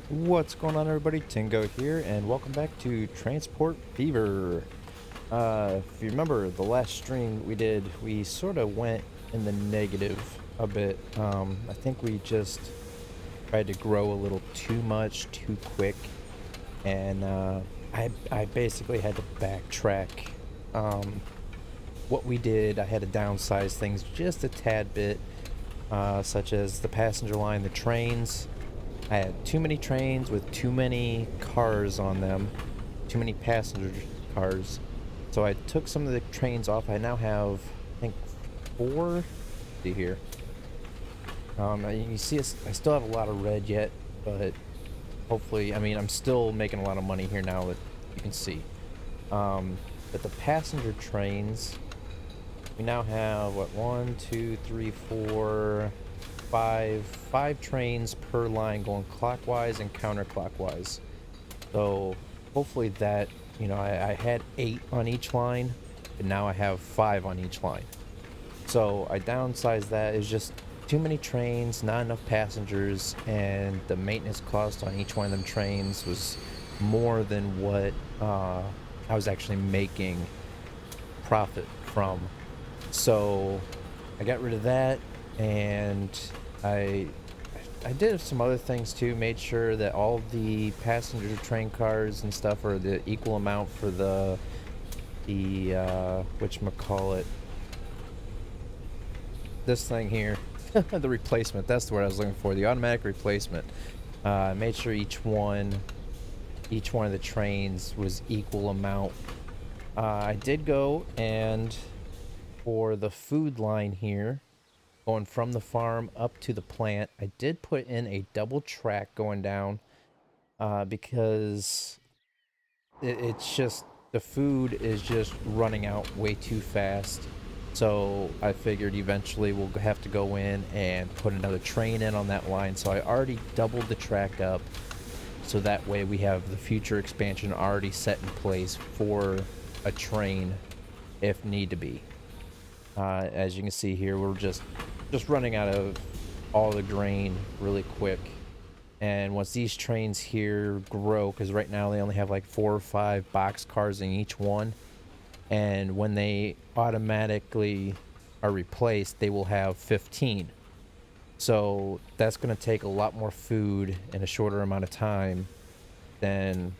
What's going on, everybody? Tingoat here, and welcome back to Transport Fever. If you remember the last stream we did, we sort of went in the negative a bit. I think we just tried to grow a little too much, too quick, and I basically had to backtrack. What we did, I had to downsize things just a tad bit, such as the passenger line, the trains. I had too many trains with too many cars on them, too many passenger cars. So I took some of the trains off. I now have, I think, four. Let's see here. You see, I still have a lot of red yet, but hopefully, I mean, I'm still making a lot of money here now that you can see. But the passenger trains, we now have, what, 1, 2, 3, 4, five trains per line going clockwise and counterclockwise. So hopefully that, I had 8 on each line, and now I have 5 on each line. So I downsized that. It's just too many trains, not enough passengers, and the maintenance cost on each one of them trains was more than what I was actually making profit from. So I got rid of that, and I did some other things too. Made sure that all the passenger train cars and stuff are the equal amount for the whatchamacallit, this thing here. The replacement, that's the word I was looking for, the automatic replacement. Made sure each one of the trains was equal amount. I did go, and for the food line here, going from the farm up to the plant, I did put in a double track going down, because it's just, the food is just running out way too fast. So I figured eventually we'll have to go in and put another train in on that line. So I already doubled the track up, so that way we have the future expansion already set in place for a train if need to be. As you can see here, we're just running out of all the grain really quick. And once these trains here grow, because right now they only have like 4 or 5 box cars in each one, and when they automatically are replaced, they will have 15. So that's going to take a lot more food in a shorter amount of time than,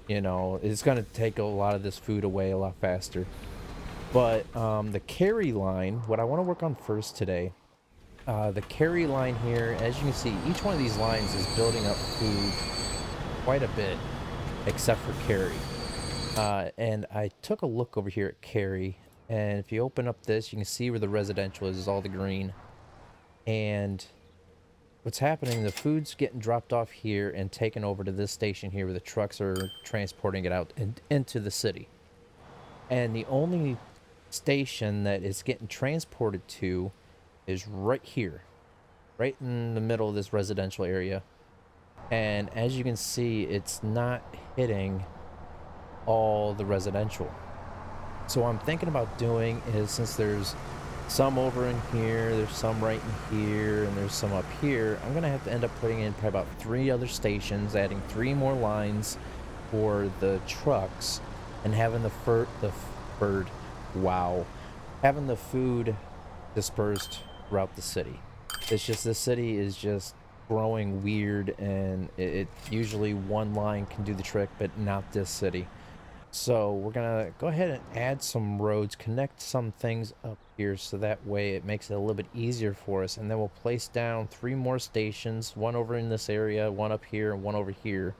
it's going to take a lot of this food away a lot faster. But the carry line, what I want to work on first today, the carry line here, as you can see, each one of these lines is building up food quite a bit, except for carry. And I took a look over here at carry, and if you open up this, you can see where the residential is all the green. And what's happening, the food's getting dropped off here and taken over to this station here where the trucks are transporting it out into the city. And the only station that is getting transported to is right here, right in the middle of this residential area. And as you can see, it's not hitting all the residential. So what I'm thinking about doing is, since there's some over in here, there's some right in here, and there's some up here, I'm gonna have to end up putting in probably about 3 other stations, adding 3 more lines for the trucks, and having having the food dispersed throughout the city. It's just, this city is just growing weird, and it usually one line can do the trick, but not this city. So we're gonna go ahead and add some roads, connect some things up here, so that way it makes it a little bit easier for us. And then we'll place down 3 more stations, 1 over in this area, 1 up here, and 1 over here.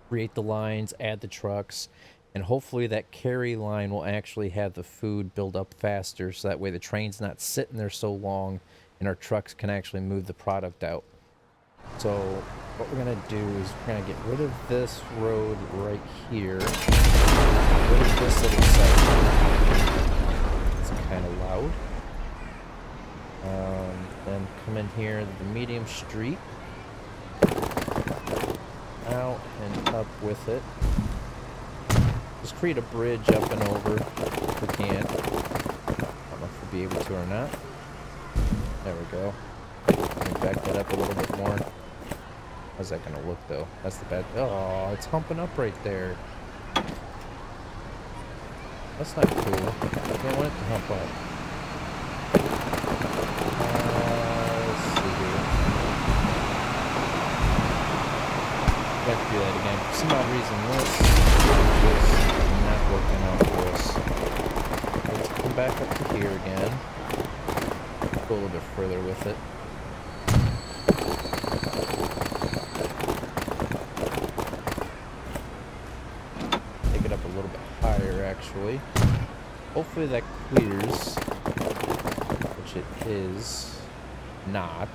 Create the lines, add the trucks, and hopefully that carry line will actually have the food build up faster, so that way the train's not sitting there so long, and our trucks can actually move the product out. So what we're gonna do is we're gonna get rid of this road right here. Get rid of this little section. It's kind of loud. Then come in here to the medium street. Out and up with it. Just create a bridge up and over if we can. I don't know if we'll be able to or not. There we go. Let me back that up a little bit more. How's that gonna look though? That's the bad. Oh, it's humping up right there. That's not cool. I don't want it to hump up. Let's see here. Got to do that again. For some odd reason, this is not working out for us. Let's come back up to here again. Go a little bit further with it. Take it up a little bit higher, actually. Hopefully that clears, which it is not.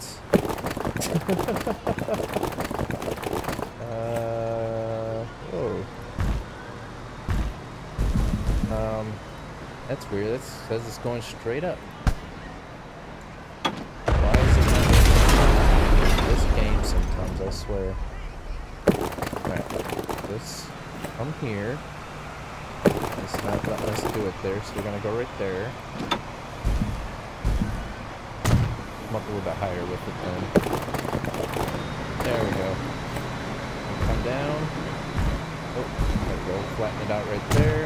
That's weird. That says it's going straight up. Why is it not this game sometimes, I swear. Alright, let's come here. It's not letting us do it there, so we're gonna go right there. Come up a little bit higher with it then. There we go. Come down. Oh, there we go. Flatten it out right there.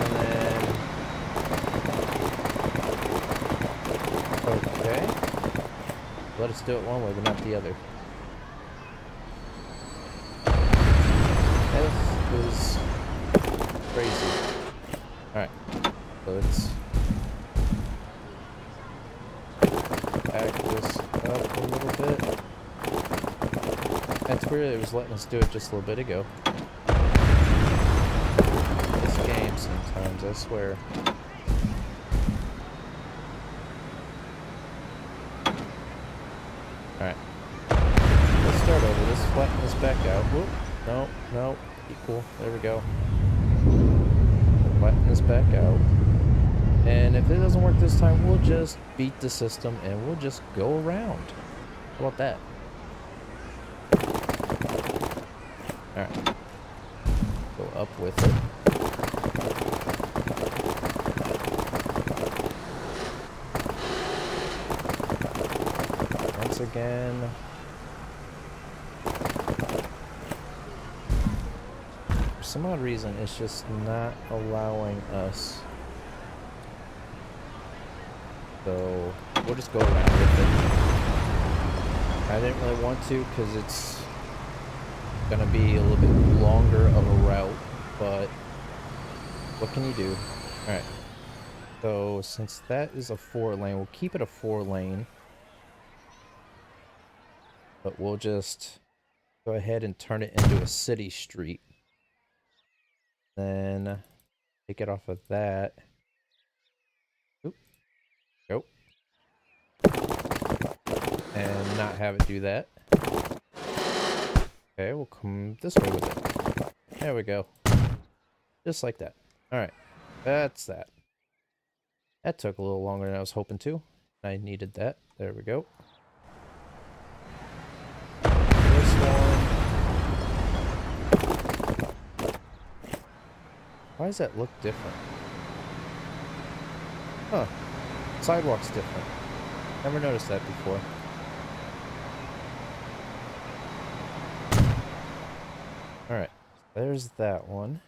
And then... Okay. Let us do it one way, but not the other. This is crazy. Alright. So let's back this up a little bit. That's weird, it was letting us do it just a little bit ago. This game sometimes, I swear. Alright. Let's start over. Let's flatten this back out. Whoop. No, no. Equal. There we go. Flatten this back out. And if it doesn't work this time, we'll just beat the system and we'll just go around. How about that? Alright. Go up with it. Once again. For some odd reason, it's just not allowing us. So we'll just go around with it. I didn't really want to because it's gonna be a little bit longer of a route, but what can you do? Alright. So since that is a 4-lane, we'll keep it a 4-lane. But we'll just go ahead and turn it into a city street. Then take it off of that. Oop. Go. And not have it do that. Okay, we'll come this way with it. There we go. Just like that. Alright. That's that. That took a little longer than I was hoping to. I needed that. There we go. This one. Why does that look different? Huh. Sidewalk's different. Never noticed that before. Alright. There's that one.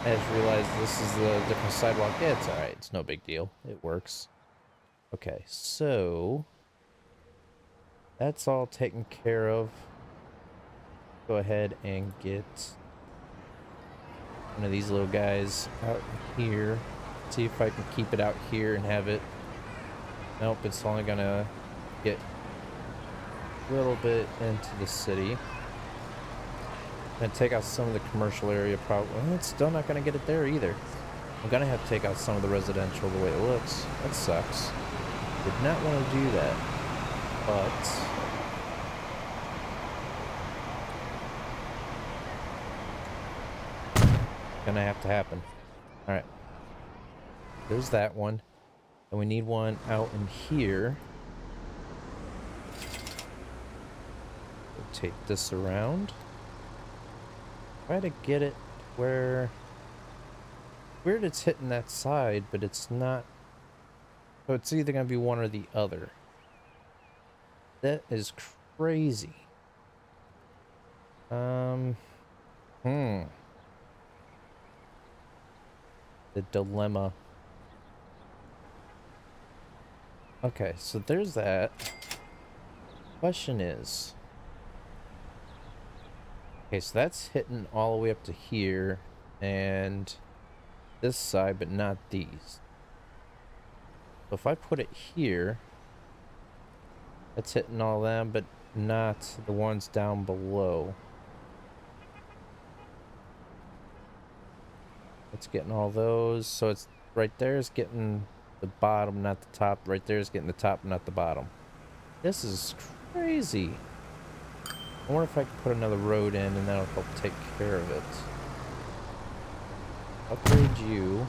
I just realized this is the different sidewalk. Yeah, it's alright. It's no big deal. It works. Okay, so that's all taken care of. Go ahead and get one of these little guys out here. See if I can keep it out here and have it. Nope, it's only gonna get a little bit into the city. And take out some of the commercial area probably. Well, it's still not gonna get it there either. I'm gonna have to take out some of the residential the way it looks. That sucks. Did not want to do that. But gonna have to happen. Alright. There's that one. And we need one out in here. We'll take this around. Try to get it where... Weird it's hitting that side, but it's not... So it's either going to be one or the other. That is crazy. The dilemma. Okay, so there's that. Question is, okay, so that's hitting all the way up to here and this side, but not these. So if I put it here, that's hitting all them, but not the ones down below. It's getting all those, so it's right there is getting the bottom, not the top. Right there is getting the top, not the bottom. This is crazy. I wonder if I can put another road in and that'll help take care of it. Upgrade you.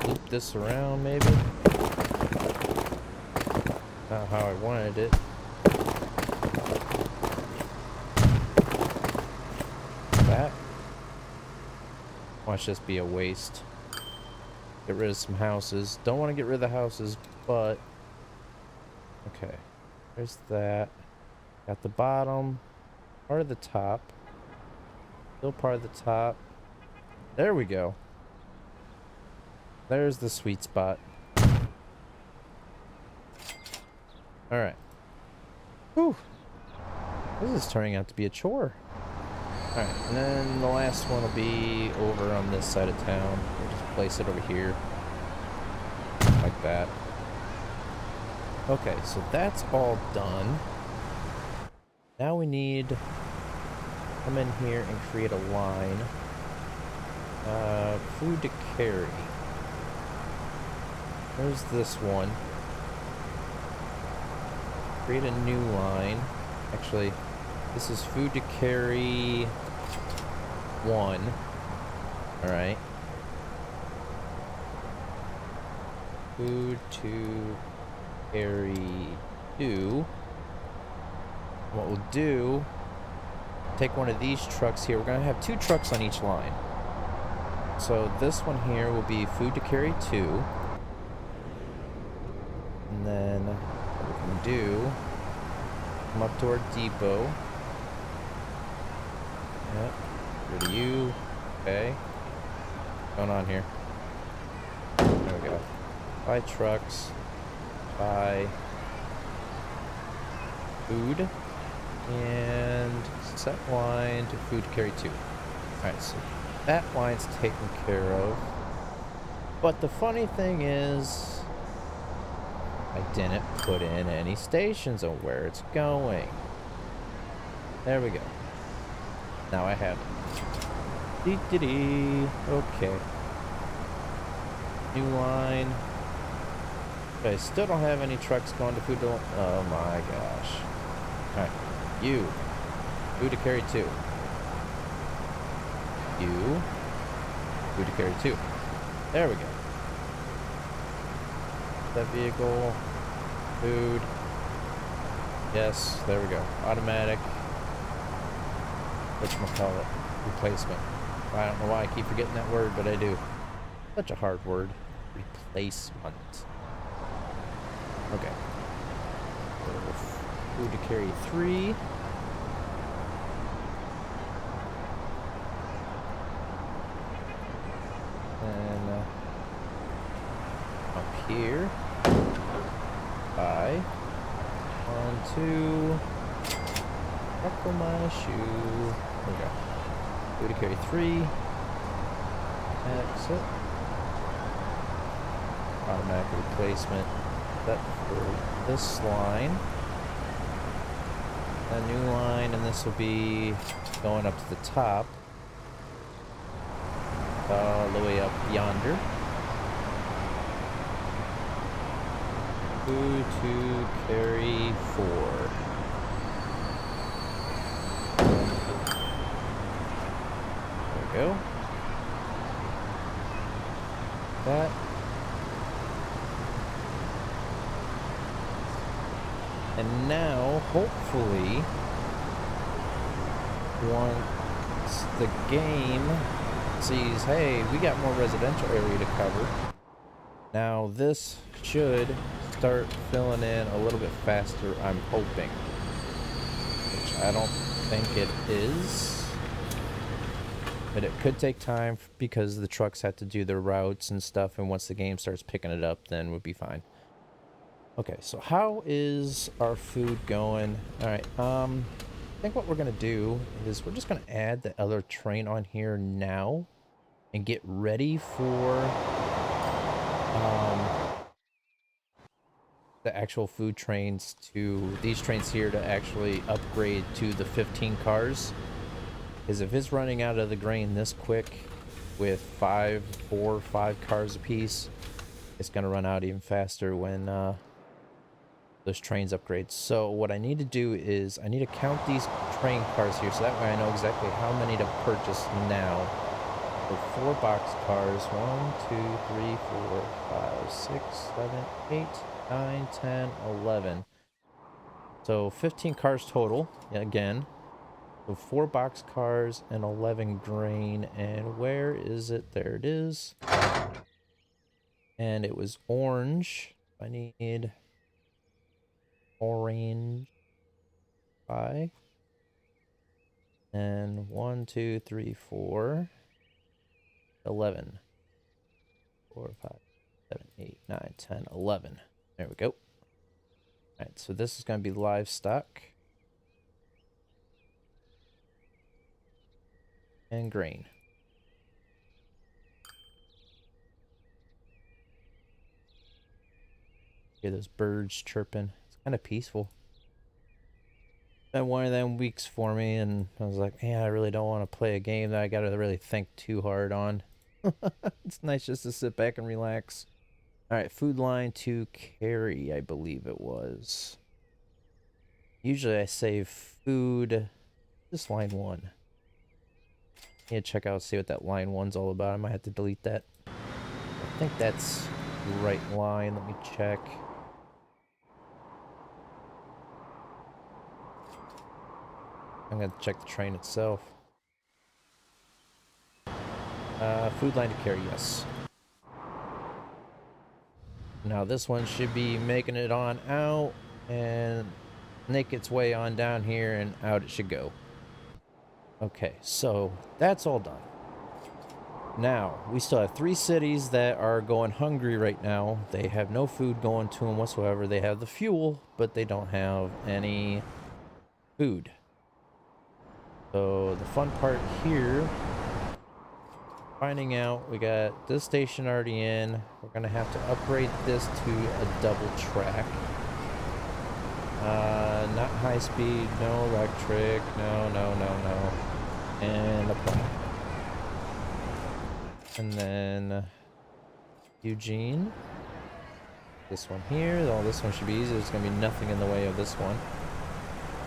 Loop this around maybe. Not how I wanted it. That. Watch this be a waste. Get rid of some houses. Don't want to get rid of the houses, but okay. There's that. Got the bottom, part of the top. Still part of the top. There we go. There's the sweet spot. Alright. Whew. This is turning out to be a chore. Alright, and then the last one will be over on this side of town. We'll just place it over here. Like that. Okay, so that's all done. Now we need to come in here and create a line. Food to carry. There's this one. Create a new line. Actually, this is food to carry 1. Alright. Food to carry 2. What we'll do, take one of these trucks here. We're going to have 2 trucks on each line. So this one here will be food to carry 2. And then what we can do, come up to our depot. Yep, rid of you. Okay. What's going on here? There we go. Buy trucks. Buy food. And set line to food to carry 2. Alright, so that line's taken care of. But the funny thing is, I didn't put in any stations on where it's going. There we go. Now I have it. Dee-dee-dee. Okay. New line. Okay, still don't have any trucks going to food to... Oh my gosh. Alright. You. Food to carry 2. You. Food to carry 2. There we go. That vehicle. Food. Yes, there we go. Automatic. Whatchamacallit? Replacement. I don't know why I keep forgetting that word, but I do. Such a hard word. Replacement. Okay. So, food to carry 3. And up here. Bye. 1, 2. Buckle my shoe. There we go. Food to carry 3. Exit. Automatic replacement. That for this line. A new line, and this will be going up to the top. All the way up yonder. Food to carry 4. There we go. That. And now, hopefully, once the game sees, hey, we got more residential area to cover. Now this should start filling in a little bit faster, I'm hoping. Which I don't think it is. But it could take time because the trucks have to do their routes and stuff, and once the game starts picking it up, then we'll be fine. Okay, so how is our food going? Alright, I think what we're gonna do is we're just gonna add the other train on here now and get ready for the actual food trains to these trains here to actually upgrade to the 15 cars. Because if it's running out of the grain this quick with 4 or 5 cars apiece, it's gonna run out even faster when those trains upgrade. So what I need to do is I need to count these train cars here so that way I know exactly how many to purchase now. So 4 box cars, 1, 2, 3, 4, 5, 6, 7, 8, 9, 10, 11. So 15 cars total, again. So 4 box cars and 11 grain. And where is it? There it is. And it was orange. I need orange pie. And 1, 2, 3, 4, 11. 4, 5, 7, 8, 9, 10, 11. There we go. Alright, so this is going to be livestock. And grain. Hear those birds chirping. It's kind of peaceful. Been one of them weeks for me, and I was like, man, I really don't want to play a game that I gotta really think too hard on. It's nice just to sit back and relax. Alright, food line to carry, I believe it was. Usually I save food. This line 1. I need to check out, see what that line 1's all about. I might have to delete that. I think that's the right line. Let me check. I'm going to check the train itself. Food line to carry, yes. Now this one should be making it on out and make its way on down here and out it should go. Okay, so that's all done. Now, we still have 3 cities that are going hungry right now. They have no food going to them whatsoever. They have the fuel, but they don't have any food. So the fun part here, finding out, we got this station already in. We're gonna have to upgrade this to a double track. Not high speed, no electric, no. And apply. And then Eugene. This one here. Oh, this one should be easy. There's gonna be nothing in the way of this one.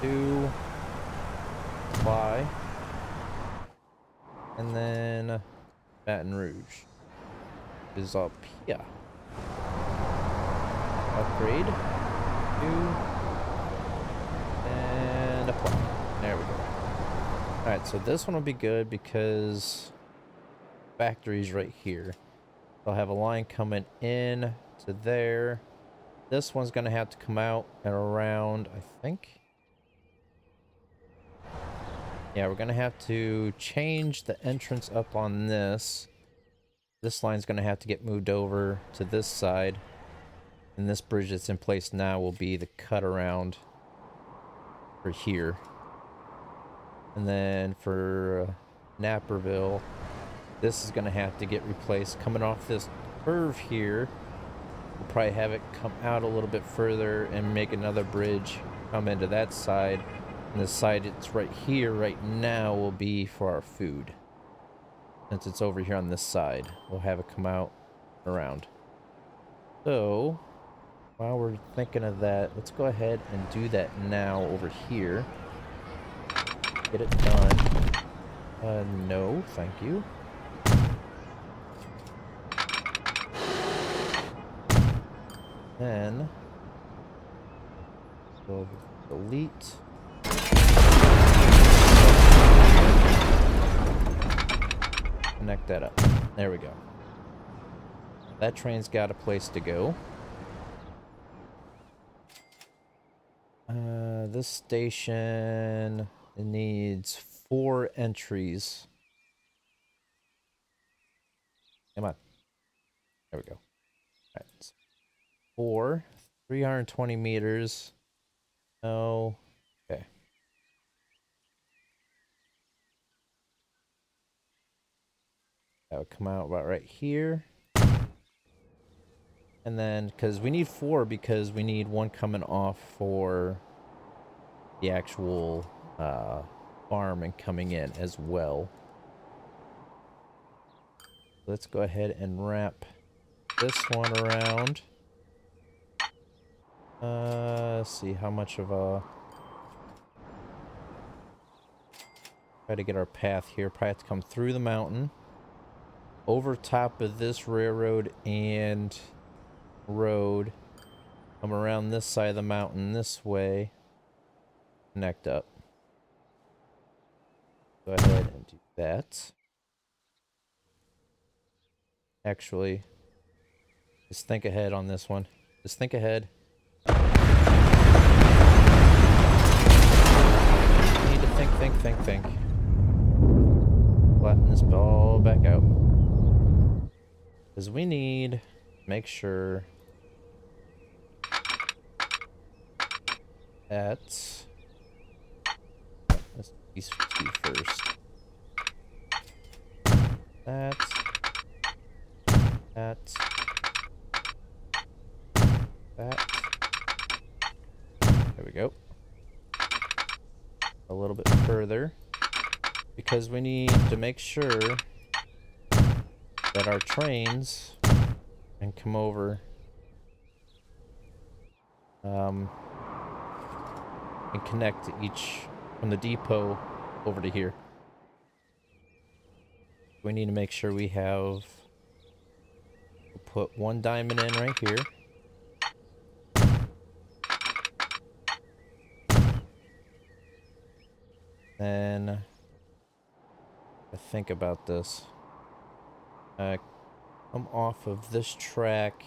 2. Apply. And then Baton Rouge is up here. Upgrade. 2. And apply. There we go. Alright, so this one will be good because factory's right here. I'll have a line coming in to there. This one's gonna have to come out and around, I think. Yeah, we're gonna have to change the entrance up on this. This line's gonna have to get moved over to this side. And this bridge that's in place now will be the cut around for here. And then for Naperville, this is gonna have to get replaced. Coming off this curve here, we'll probably have it come out a little bit further and make another bridge come into that side. And the side it's right here right now will be for our food. Since it's over here on this side, we'll have it come out around. So while we're thinking of that, let's go ahead and do that now over here. Get it done. No, thank you. Then go delete. connect that up. There we go. That train's got a place to go. This station, it needs 4 entries. Come on. There we go. All right. So 4, 320 meters. No. Okay. That would come out about right here. And then, because we need 4, because we need 1 coming off for the actual farm and coming in as well. Let's go ahead and wrap this one around. Let's see how much of a... Try to get our path here. Probably have to come through the mountain, over top of this railroad and road, come around this side of the mountain this way, connect up. Go ahead and do that. Actually, just think ahead on this one. Just think ahead. You need to think. Flatten this ball back out. Because we need to make sure that... Let's do these 2 first. That. There we go. A little bit further. Because we need to make sure that our trains can come over and connect each from the depot over to here. We need to make sure we have... We'll put 1 diamond in right here. Then I think about this. Come off of this track.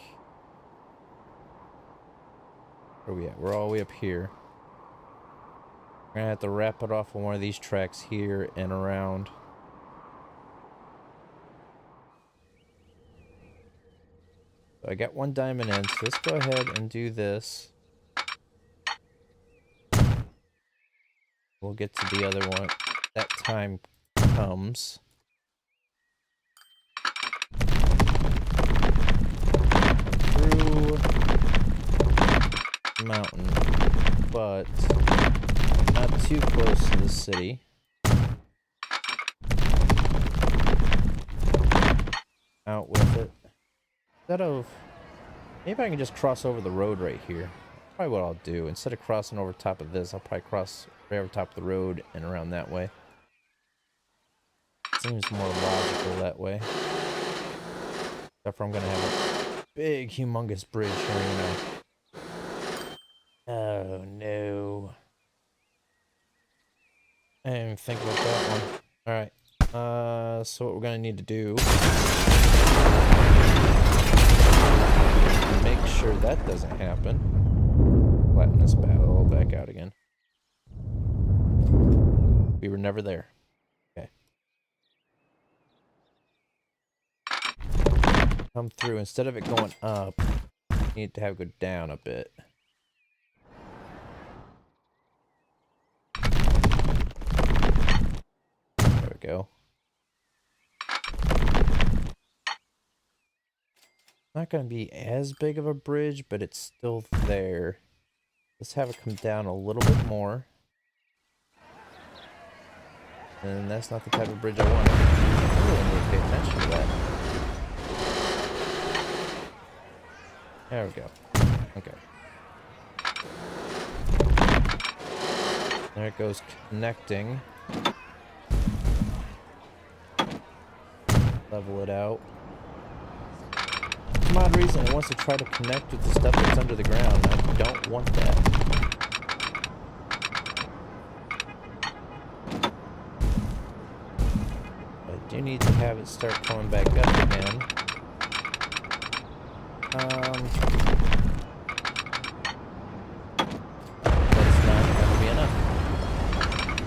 Where are we at? We're all the way up here. We're gonna have to wrap it off on one of these tracks here and around. So I got 1 diamond in, so let's go ahead and do this. We'll get to the other one. That time comes. Through the mountain, but not too close to the city. Out with it. Instead of... Maybe I can just cross over the road right here. Probably what I'll do. Instead of crossing over top of this, I'll probably cross right over top of the road and around that way. Seems more logical that way. Except for I'm gonna have a big, humongous bridge here, you know. Oh no. I didn't even think about that one. Alright. So what we're gonna need to do... Make sure that doesn't happen. Flatten this battle back out again. We were never there. Okay. Come through. Instead of it going up, you need to have it go down a bit. There we go. Not going to be as big of a bridge, but it's still there. Let's have it come down a little bit more. And that's not the type of bridge I want. I really need to pay attention to that. There we go. Okay. There it goes, connecting. Level it out. For some odd reason, it wants to try to connect with the stuff that's under the ground. I don't want that. I do do need to have it start coming back up again. That's not going to be enough.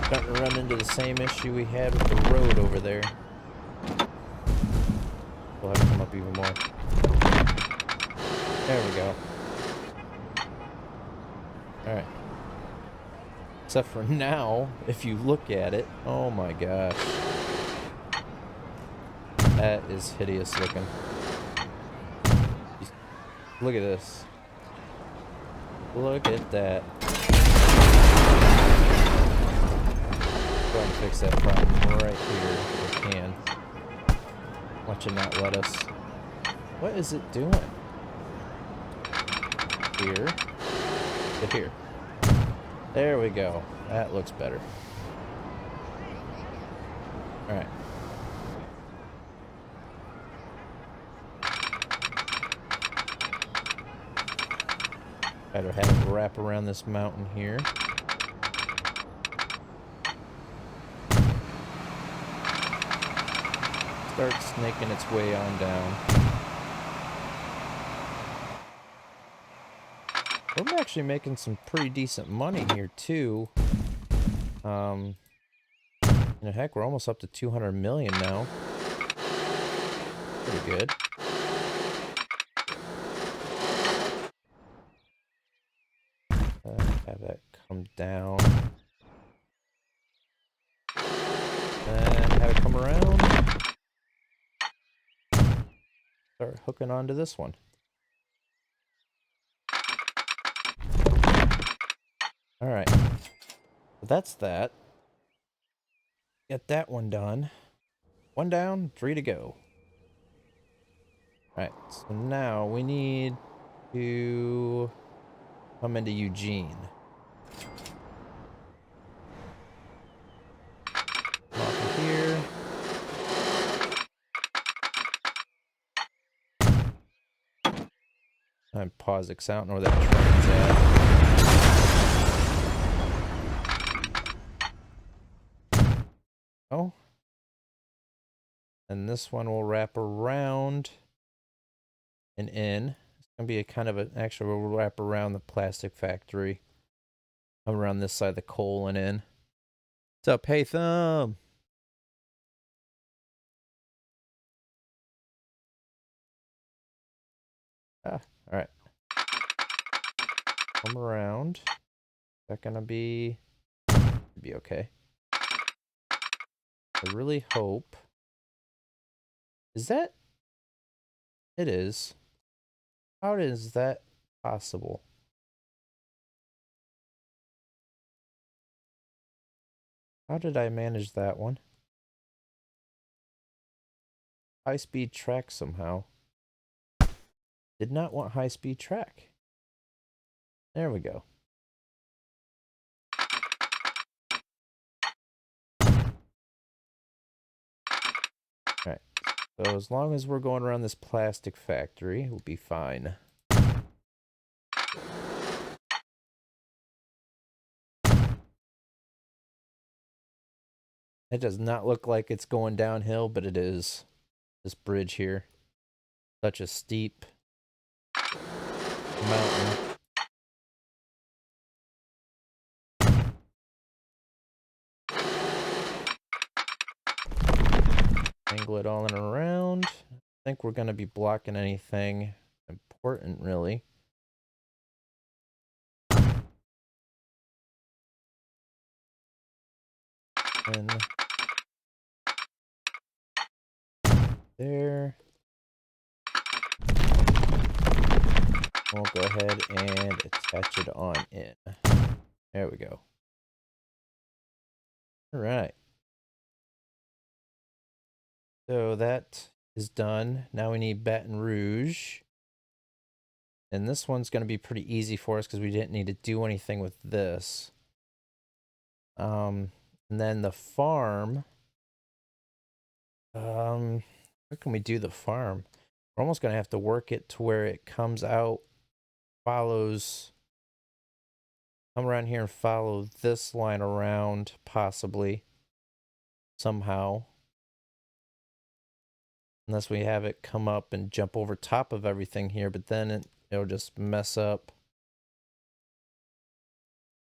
Starting to run into the same issue we had with the road over there. We'll have to come up even more. There we go. Alright. Except for now, if you look at it, oh my gosh. That is hideous looking. Look at this. Look at that. Go ahead and fix that problem right here if we can. Watch it not let us. What is it doing? Here. To here. There we go. That looks better. Alright. Try to have it wrap around this mountain here. Start snaking its way on down. We're actually making some pretty decent money here too. Heck, we're almost up to 200 million now. Pretty good. Have that come down. And have it come around. Start hooking onto this one. Alright. So that's that. Get that one done. One down, 3 to go. Alright, so now we need to come into Eugene. Come off of here. And pause it, 'cause I don't know where that train's at. Oh. And this one will wrap around and in. It's going to be a kind of an actual wrap around the plastic factory. Come around this side of the coal and in. What's up, Hey Thumb? Alright. Come around. Is that going to be okay? I really hope. Is that? It is. How is that possible? How did I manage that one? High-speed track somehow. Did not want high-speed track. There we go. Alright. So as long as we're going around this plastic factory, we'll be fine. It does not look like it's going downhill, but it is. This bridge here. Such a steep mountain. Angle it all in and around. I think we're going to be blocking anything important, really. And there. We'll go ahead and attach it on in. There we go. All right. So that is done. Now we need Baton Rouge. And this one's going to be pretty easy for us because we didn't need to do anything with this. And then the farm. Where can we do the farm? We're almost going to have to work it to where it comes out, follows, come around here and follow this line around, possibly, somehow. Unless we have it come up and jump over top of everything here, but then it'll just mess up.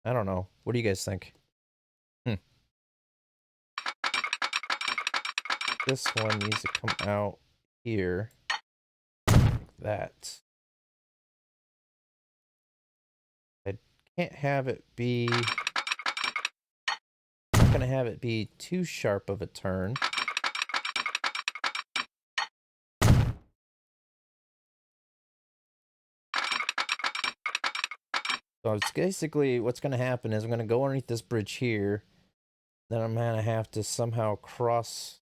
I don't know. What do you guys think? This one needs to come out here. Like that. I can't have it be... I'm not going to have it be too sharp of a turn. So it's basically what's going to happen is I'm going to go underneath this bridge here. Then I'm going to have to somehow cross,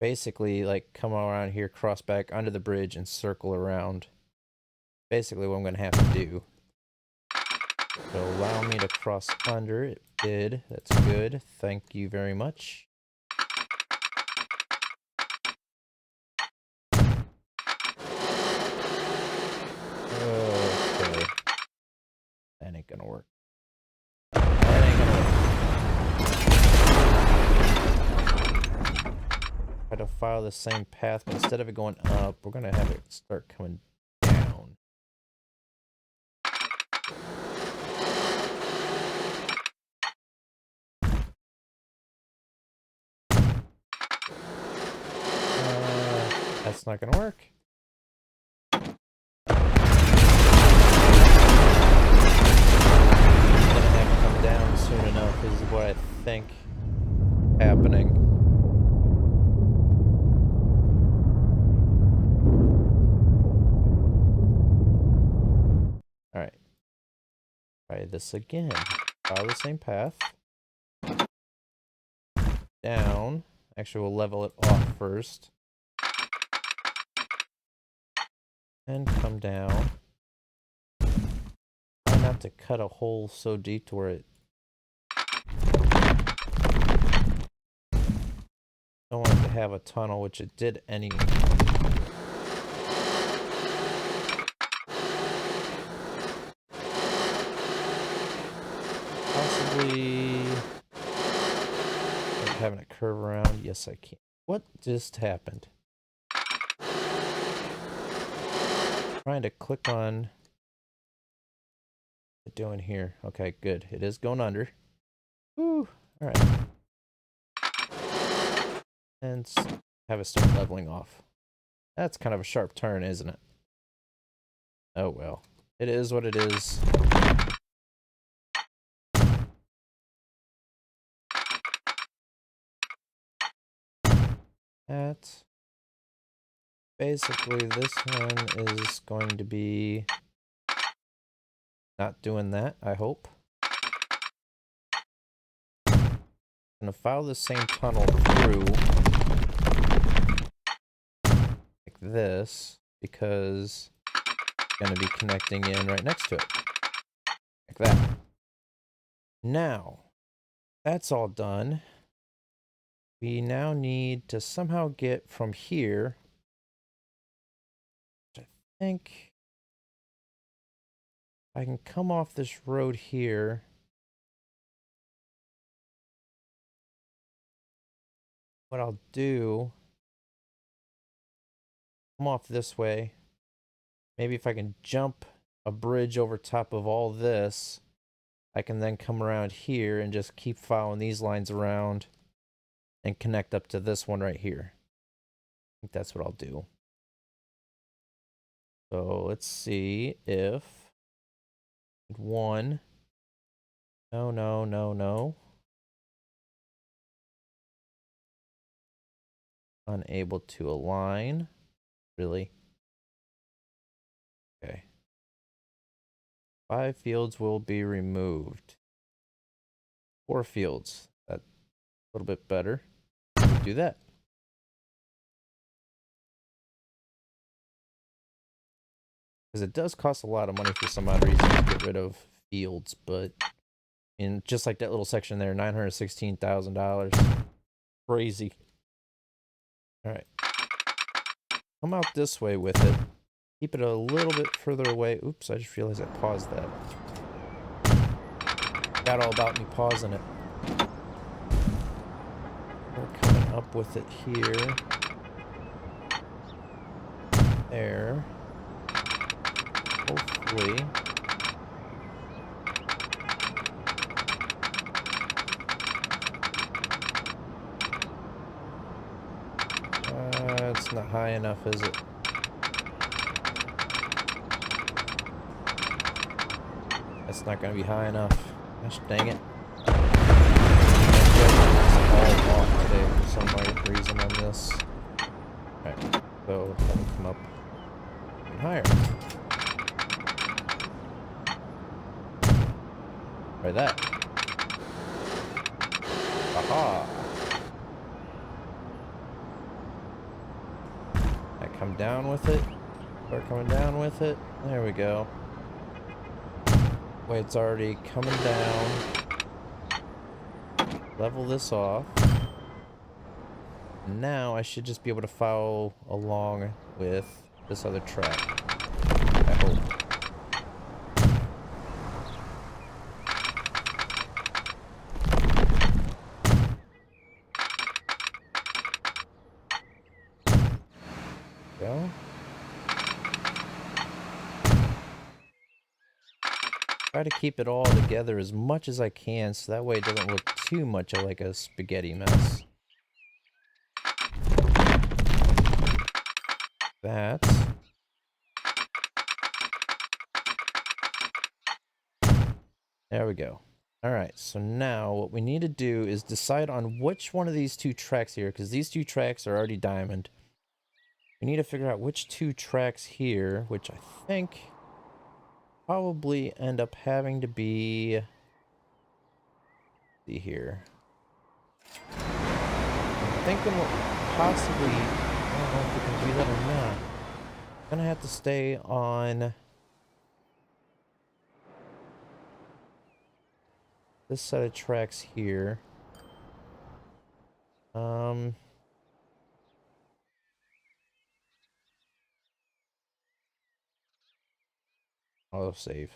basically like come around here, cross back under the bridge and circle around. Basically what I'm going to have to do. So allow me to cross under. It did. That's good. Thank you very much. Okay. That ain't gonna work. That ain't gonna work. Try to follow the same path, but instead of it going up, we're gonna have it start coming down. That's not gonna work. Down soon enough is what I think happening. Alright. Try this again. Follow the same path. Down. Actually, we'll level it off first. And come down. Try not to cut a hole so deep to where it don't want it to have a tunnel, which it did anyway. Possibly having it curve around. Yes, I can. What just happened? Trying to click on what it's doing here. Okay, good. It is going under. Woo. All right. And have it start leveling off. That's kind of a sharp turn, isn't it? Oh well. It is what it is. That. Basically, this one is going to be not doing that, I hope. I'm gonna follow the same tunnel through like this because it's gonna be connecting in right next to it. Like that. Now, that's all done. We now need to somehow get from here, which I think I can come off this road here. What I'll do, come off this way. Maybe if I can jump a bridge over top of all this, I can then come around here and just keep following these lines around and connect up to this one right here. I think that's what I'll do. So let's see if one. No, no, no, no. Unable to align. Really? Okay. 5 fields will be removed. 4 fields. That's a little bit better. We'll do that. Because it does cost a lot of money for some odd reason to get rid of fields, but in just like that little section there, $916,000. Crazy. Alright. Come out this way with it. Keep it a little bit further away. Oops, I just realized I paused that. Forgot all about me pausing it. We're coming up with it here. there. Hopefully. It's not high enough, is it? It's not going to be high enough. Gosh dang it. All off today for some weird reason on this. Alright, so let me come up even higher. Try that. Aha! I come down with it. Start coming down with it. There we go. Wait, it's already coming down. Level this off. Now I should just be able to follow along with this other track. I hope. Go. Try to keep it all together as much as I can so that way it doesn't look too much like a spaghetti mess. That. There we go. Alright, so now what we need to do is decide on which one of these two tracks here, because these two tracks are already diamond. We need to figure out which two tracks here, which I think probably end up having to be... see here. I'm thinking what possibly... I don't know if we can do that or not. I'm gonna have to stay on... this set of tracks here. I'll save.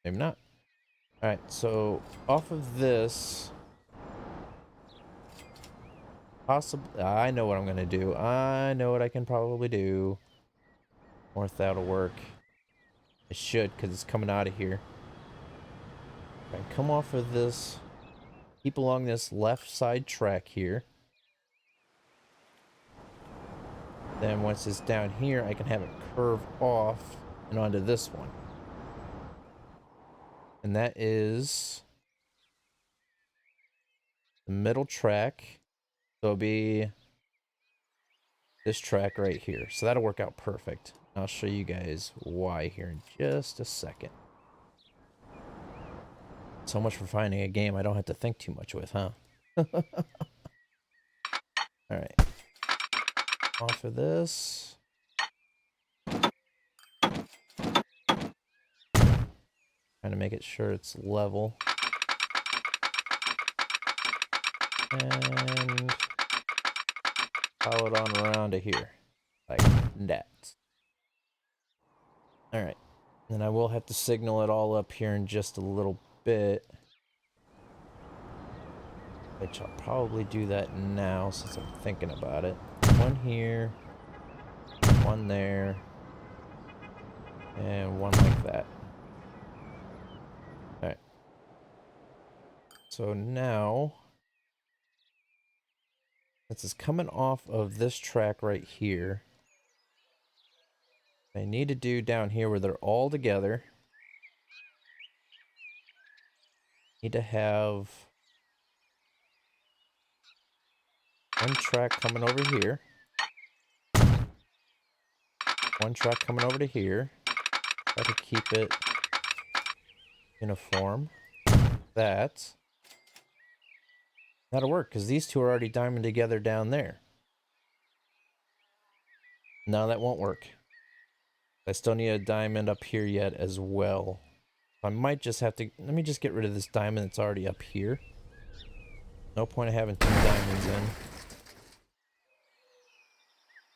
Maybe not. Alright, so off of this... possibly... I know what I'm gonna do. I know what I can probably do. Or if that'll work. It should, because it's coming out of here. Right, come off of this. Keep along this left side track here. Then once it's down here, I can have it curve off and onto this one. And that is the middle track. So it'll be this track right here. So that'll work out perfect. I'll show you guys why here in just a second. So much for finding a game I don't have to think too much with, huh? Alright. Off of this. Trying to make it sure it's level. And follow it on around to here. Like that. Alright. And I will have to signal it all up here in just a little bit. Which I'll probably do that now since I'm thinking about it. One here. One there. And one like that. Alright. So now... this is coming off of this track right here. I need to do down here where they're all together. Need to have one track coming over here. One track coming over to here. Try to keep it uniform. That'll work because these two are already diamond together down there. No, that won't work. I still need a diamond up here yet as well. I might just have to... let me just get rid of this diamond that's already up here. No point of having two diamonds in.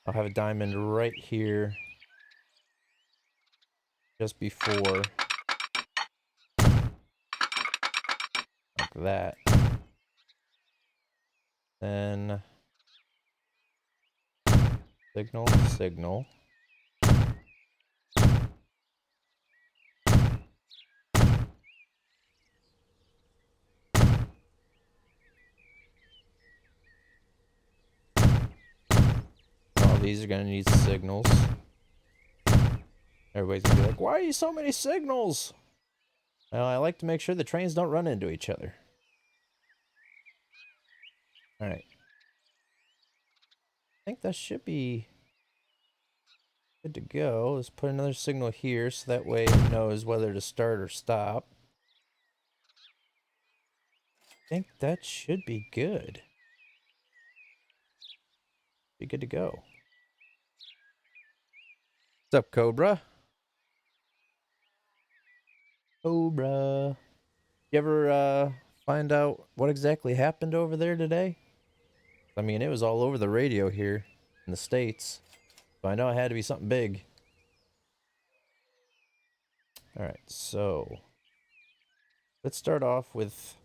I'll have a diamond right here. Just before. Like that. Then... signal, signal. These are gonna need signals. Everybody's gonna be like, why are you so many signals? Well, I like to make sure the trains don't run into each other. Alright. I think that should be good to go. Let's put another signal here so that way it knows whether to start or stop. I think that should be good. Be good to go. What's up, Cobra? Cobra. You ever find out what exactly happened over there today? I mean, it was all over the radio here in the States. So I know it had to be something big. Alright, so let's start off with...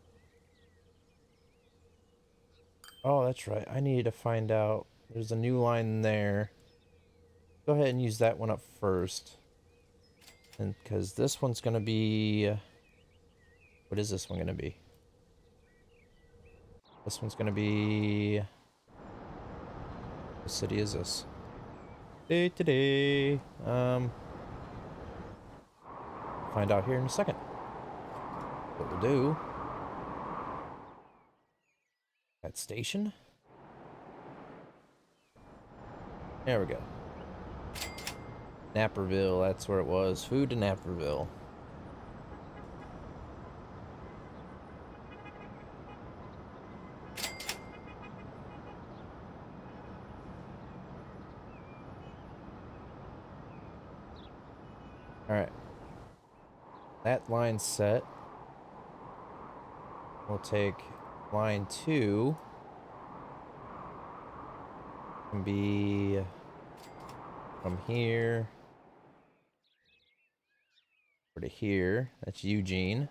Oh, that's right. I need to find out. There's a new line there. Go ahead and use that one up first. And because this one's going to be... What is this one going to be? This one's going to be... What city is this? Today. Find out here in a second. What we'll do. That station. There we go. Naperville, that's where it was. Food to Naperville. Alright. That line's set. We'll take line 2 and be from here over to here. That's Eugene.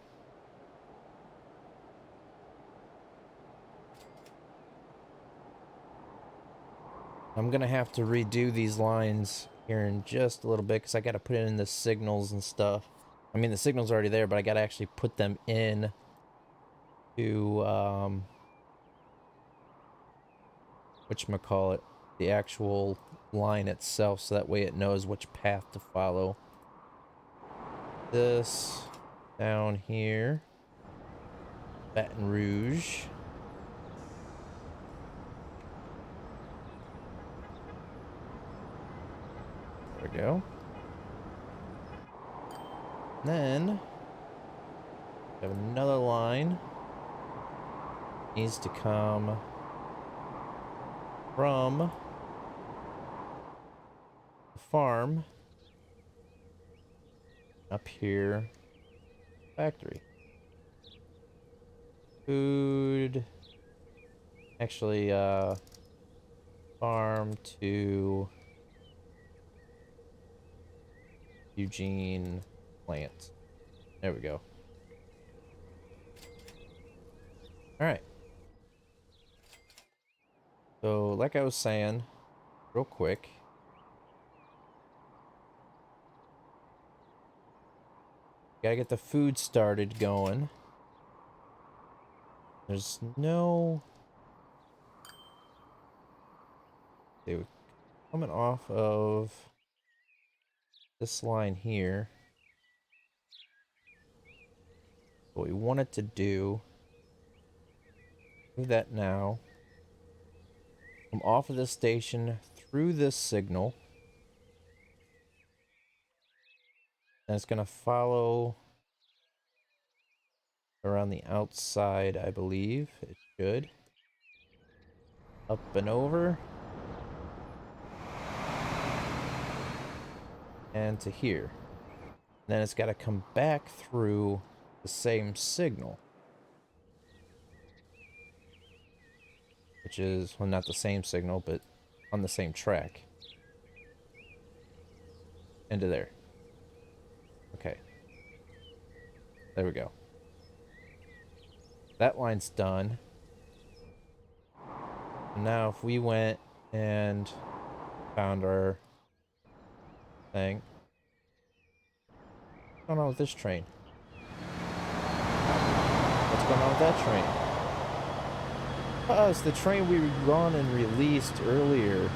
I'm gonna have to redo these lines here in just a little bit because I gotta put in the signals and stuff. I mean, the signal's already there, but I gotta actually put them in to whatchamacallit, the actual line itself, so that way it knows which path to follow. This down here, Baton Rouge. There we go. Then we have another line. Needs to come from the farm up here, factory. Food, actually, farm to Eugene plant. There we go. All right. So, like I was saying, real quick, gotta get the food started going. There's no... They were coming off of this line here. What we wanted to do that now. Come off of this station through this signal. And it's going to follow around the outside, I believe. It should. Up and over. And to here. And then it's got to come back through the same signal. Which is, well, not the same signal, but on the same track. Into there. Okay. There we go. That line's done. Now if we went and found our thing. What's going on with this train? What's going on with that train? Oh, it's the train we run and released earlier.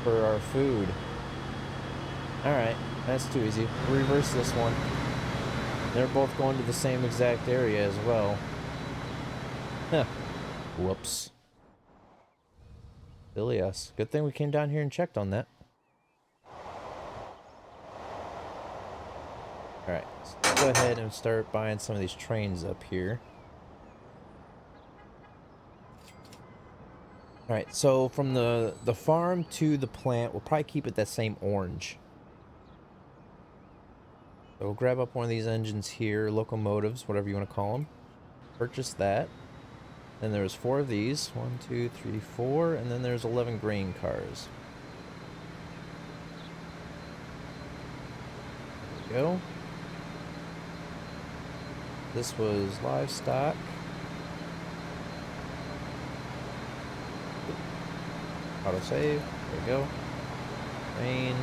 for our food. Alright, that's too easy. We'll reverse this one. They're both going to the same exact area as well. Huh. Whoops. Silly us. Good thing we came down here and checked on that. Alright, so let's go ahead and start buying some of these trains up here. Alright, so from the farm to the plant, we'll probably keep it that same orange. So we'll grab up one of these engines here, locomotives, whatever you want to call them. Purchase that. Then there's 4 of these. 1, 2, 3, 4. And then there's 11 grain cars. There we go. This was livestock. Auto save. There we go. Grain.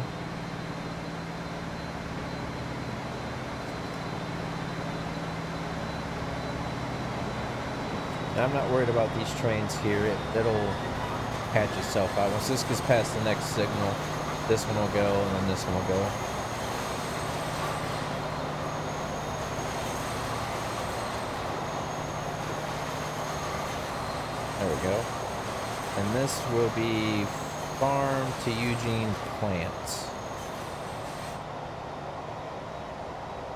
I'm not worried about these trains here. It'll patch itself out. Once this gets past the next signal, this one will go, and then this one will go. There we go. And this will be farm to Eugene plants.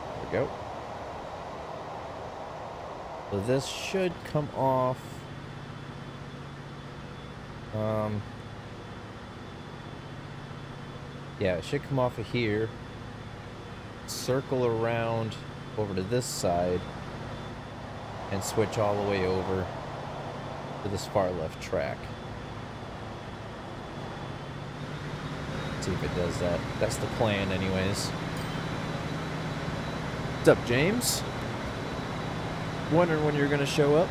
There we go. So this should come off. Yeah, it should come off of here. Circle around over to this side. And switch all the way over to this far left track. Let's see if it does that. That's the plan anyways. What's up, James? Wondering when you're gonna show up.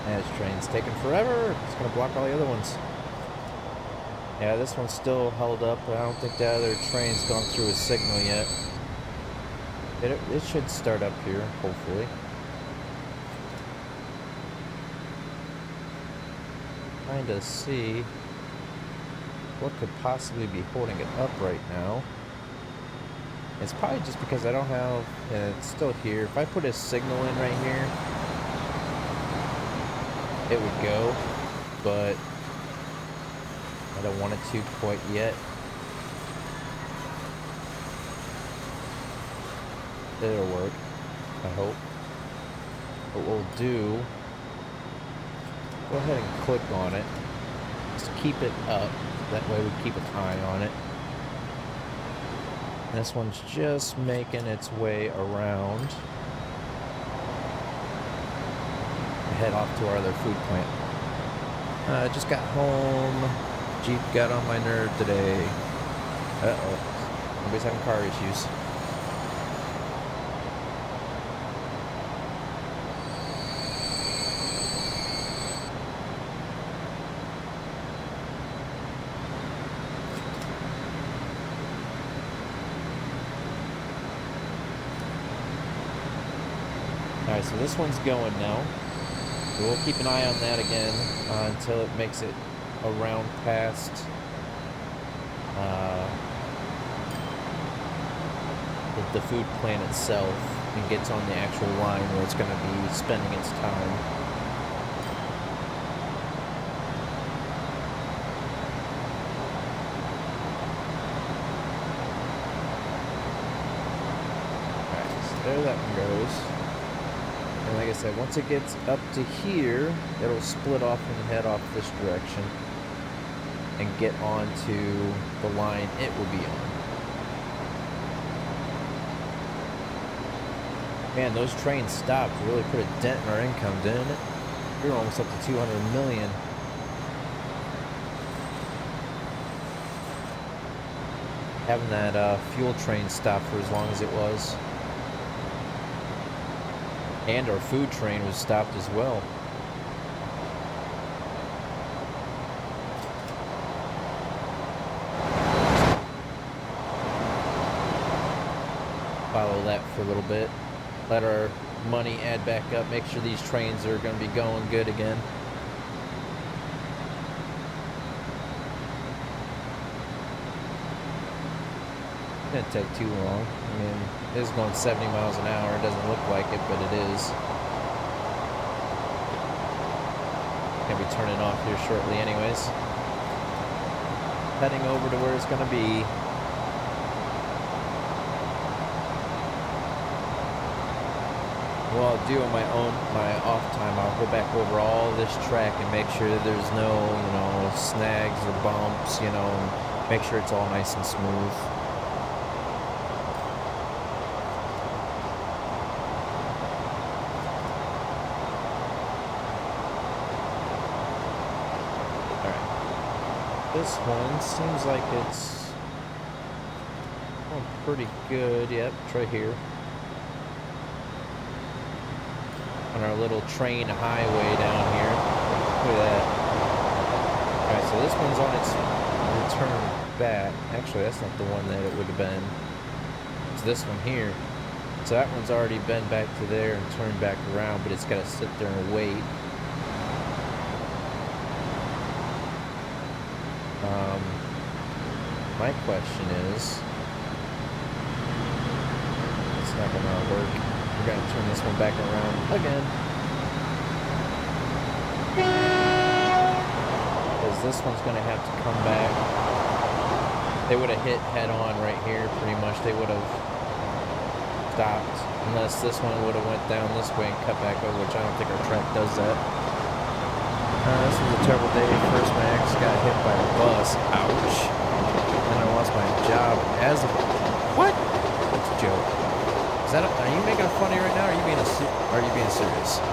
This train's taking forever. It's gonna block all the other ones. Yeah, this one's still held up, but I don't think the other train's gone through a signal yet. It should start up here, hopefully. Trying to see what could possibly be holding it up right now. It's probably just because I don't have... it's still here. If I put a signal in right here, it would go, but I don't want it to quite yet. It'll work, I hope. What we'll do, go ahead and click on it. Just keep it up. That way we keep an eye on it. This one's just making its way around. Head off to our other food plant. Just got home. Jeep got on my nerve today. Uh-oh. Nobody's having car issues. Alright, so this one's going now. So we'll keep an eye on that again until it makes it around past the food plant itself and gets on the actual line where it's going to be spending its time. Alright, so there that one goes. And like I said, once it gets up to here, it'll split off and head off this direction and get onto the line it will be on. Man, those trains stopped. Really put a dent in our income, didn't it? We were almost up to 200 million. Having that fuel train stop for as long as it was. And our food train was stopped as well. Follow that for a little bit. Let our money add back up, make sure these trains are going to be going good again. It's going to take too long. I mean, it is going 70 miles an hour. It doesn't look like it, but it is. Going to be turning off here shortly anyways. Heading over to where it's going to be. What I'll do on my off time, I'll go back over all this track and make sure that there's no, you know, snags or bumps, you know, and make sure it's all nice and smooth. Alright. This one seems like it's going pretty good. Yep, it's right here. On our little train highway down here. Look at that. Alright, so this one's on its return back. Actually, that's not the one that it would have been. It's this one here. So that one's already been back to there and turned back around, but it's got to sit there and wait. My question is, it's not going to work. We're going to turn this one back around again. Because this one's going to have to come back. They would have hit head on right here, pretty much. They would have stopped. Unless this one would have went down this way and cut back over, which I don't think our track does that. This was a terrible day. First, my ex got hit by a bus. Ouch. And I lost my job as a... What? That's a joke. Is that are you making a funny right now, or are you being serious?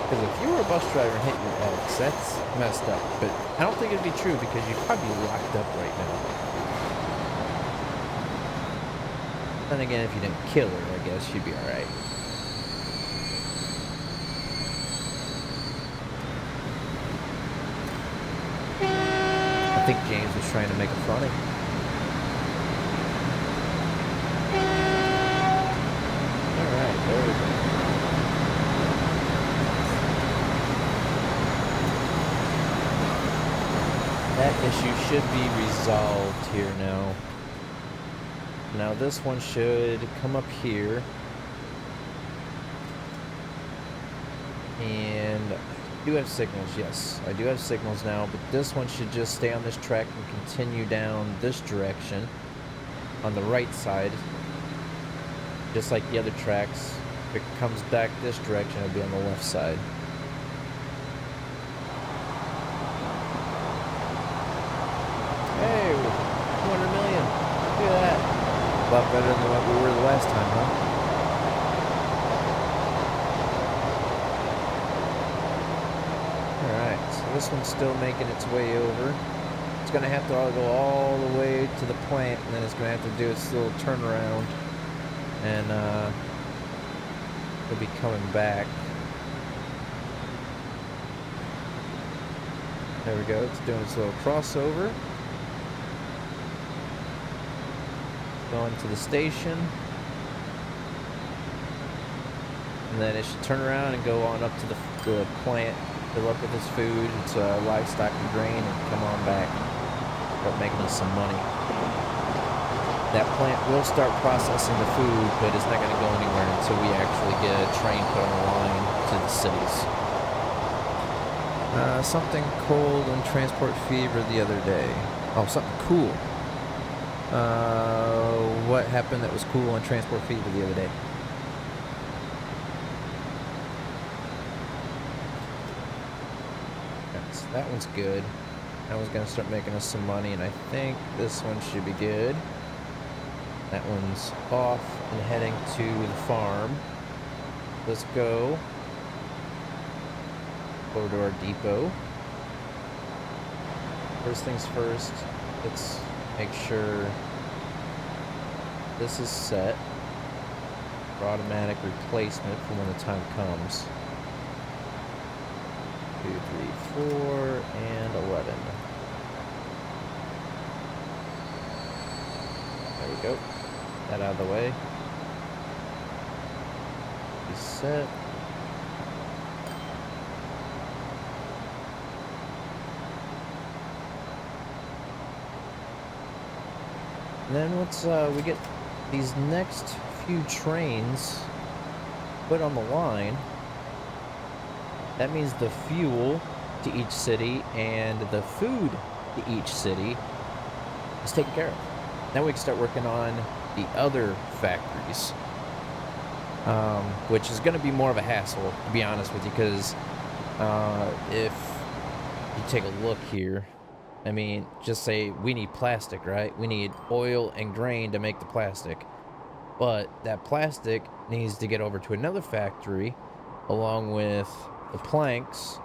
Because if you were a bus driver and hit your ex, that's messed up. But I don't think it'd be true because you'd probably be locked up right now. Then again, if you didn't kill her, I guess you'd be alright. I think James was trying to make it funny. There we go. That issue should be resolved here now. Now this one should come up here. And I do have signals, yes. I do have signals now, but this one should just stay on this track and continue down this direction on the right side. Just like the other tracks. If it comes back this direction, it'll be on the left side. Hey, 200 million. Look at that. A lot better than what we were the last time, huh? Alright, so this one's still making its way over. It's going to have to go all the way to the plant, and then it's going to have to do its little turnaround. And, it'll be coming back. There we go. It's doing its little crossover. Going to the station. And then it should turn around and go on up to the plant, fill up with its food, its livestock and grain, and come on back. Start making us some money. That plant will start processing the food, but it's not going to go anywhere until we actually get a train put on the line to the cities. Something cold in transport fever the other day. Oh, something cool. What happened that was cool on transport fever the other day? That one's good. That one's going to start making us some money, and I think this one should be good. That one's off and heading to the farm. Let's go over to our depot. First things first, let's make sure this is set for automatic replacement for when the time comes. 2, 3, 4, and 11. There we go. That out of the way. set. And then once we get these next few trains put on the line, that means the fuel to each city and the food to each city is taken care of. Now we can start working on the other factories, which is going to be more of a hassle, to be honest with you, because if you take a look here, I mean, just say we need plastic, right? We need oil and grain to make the plastic. But that plastic needs to get over to another factory along with the planks,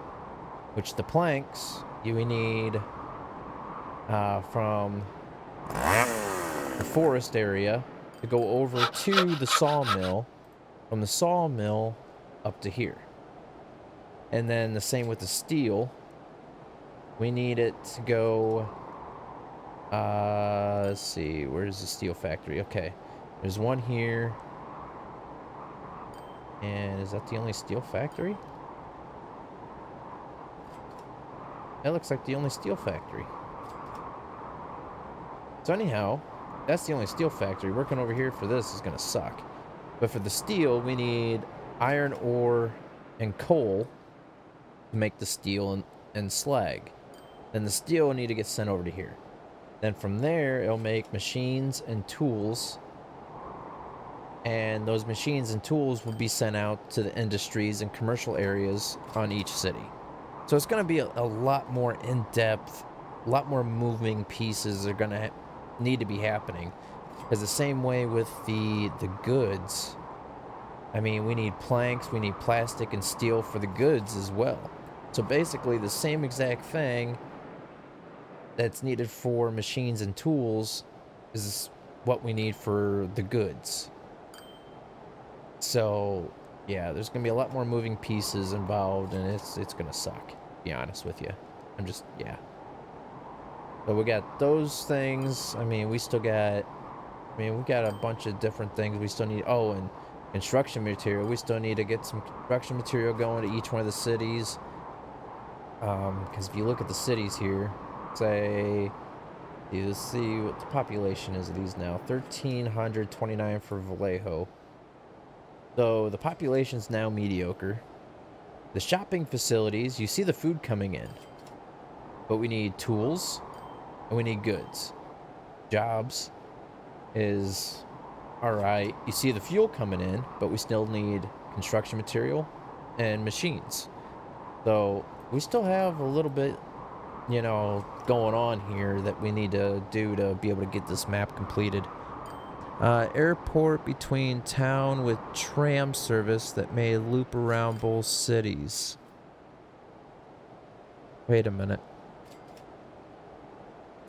which the planks we need from the forest area to go over to the sawmill, from the sawmill up to here. And then the same with the steel. We need it to go, let's see, where's the steel factory? Okay, there's one here. And is that the only steel factory? That looks like the only steel factory. So anyhow, that's the only steel factory. Working over here for this is going to suck. But for the steel, we need iron ore and coal to make the steel and slag. Then the steel will need to get sent over to here. Then from there, it'll make machines and tools. And those machines and tools will be sent out to the industries and commercial areas on each city. So it's going to be a lot more in-depth, a lot more moving pieces are going to need to be happening. Because the same way with the goods, I mean, we need planks, we need plastic and steel for the goods as well. So basically the same exact thing that's needed for machines and tools is what we need for the goods. So yeah, there's gonna be a lot more moving pieces involved, and it's gonna suck, to be honest with you. Yeah. But we got those things. I mean, we got a bunch of different things we still need. Oh, and construction material. We still need to get some construction material going to each one of the cities. Because if you look at the cities here, say, you see what the population is of these now. 1,329 for Vallejo. So the population's now mediocre. The shopping facilities, you see the food coming in. But we need tools and we need goods. Jobs is alright. You see the fuel coming in, but we still need construction material and machines. So we still have a little bit, going on here that we need to do to be able to get this map completed. Airport between town with tram service that may loop around both cities. Wait a minute.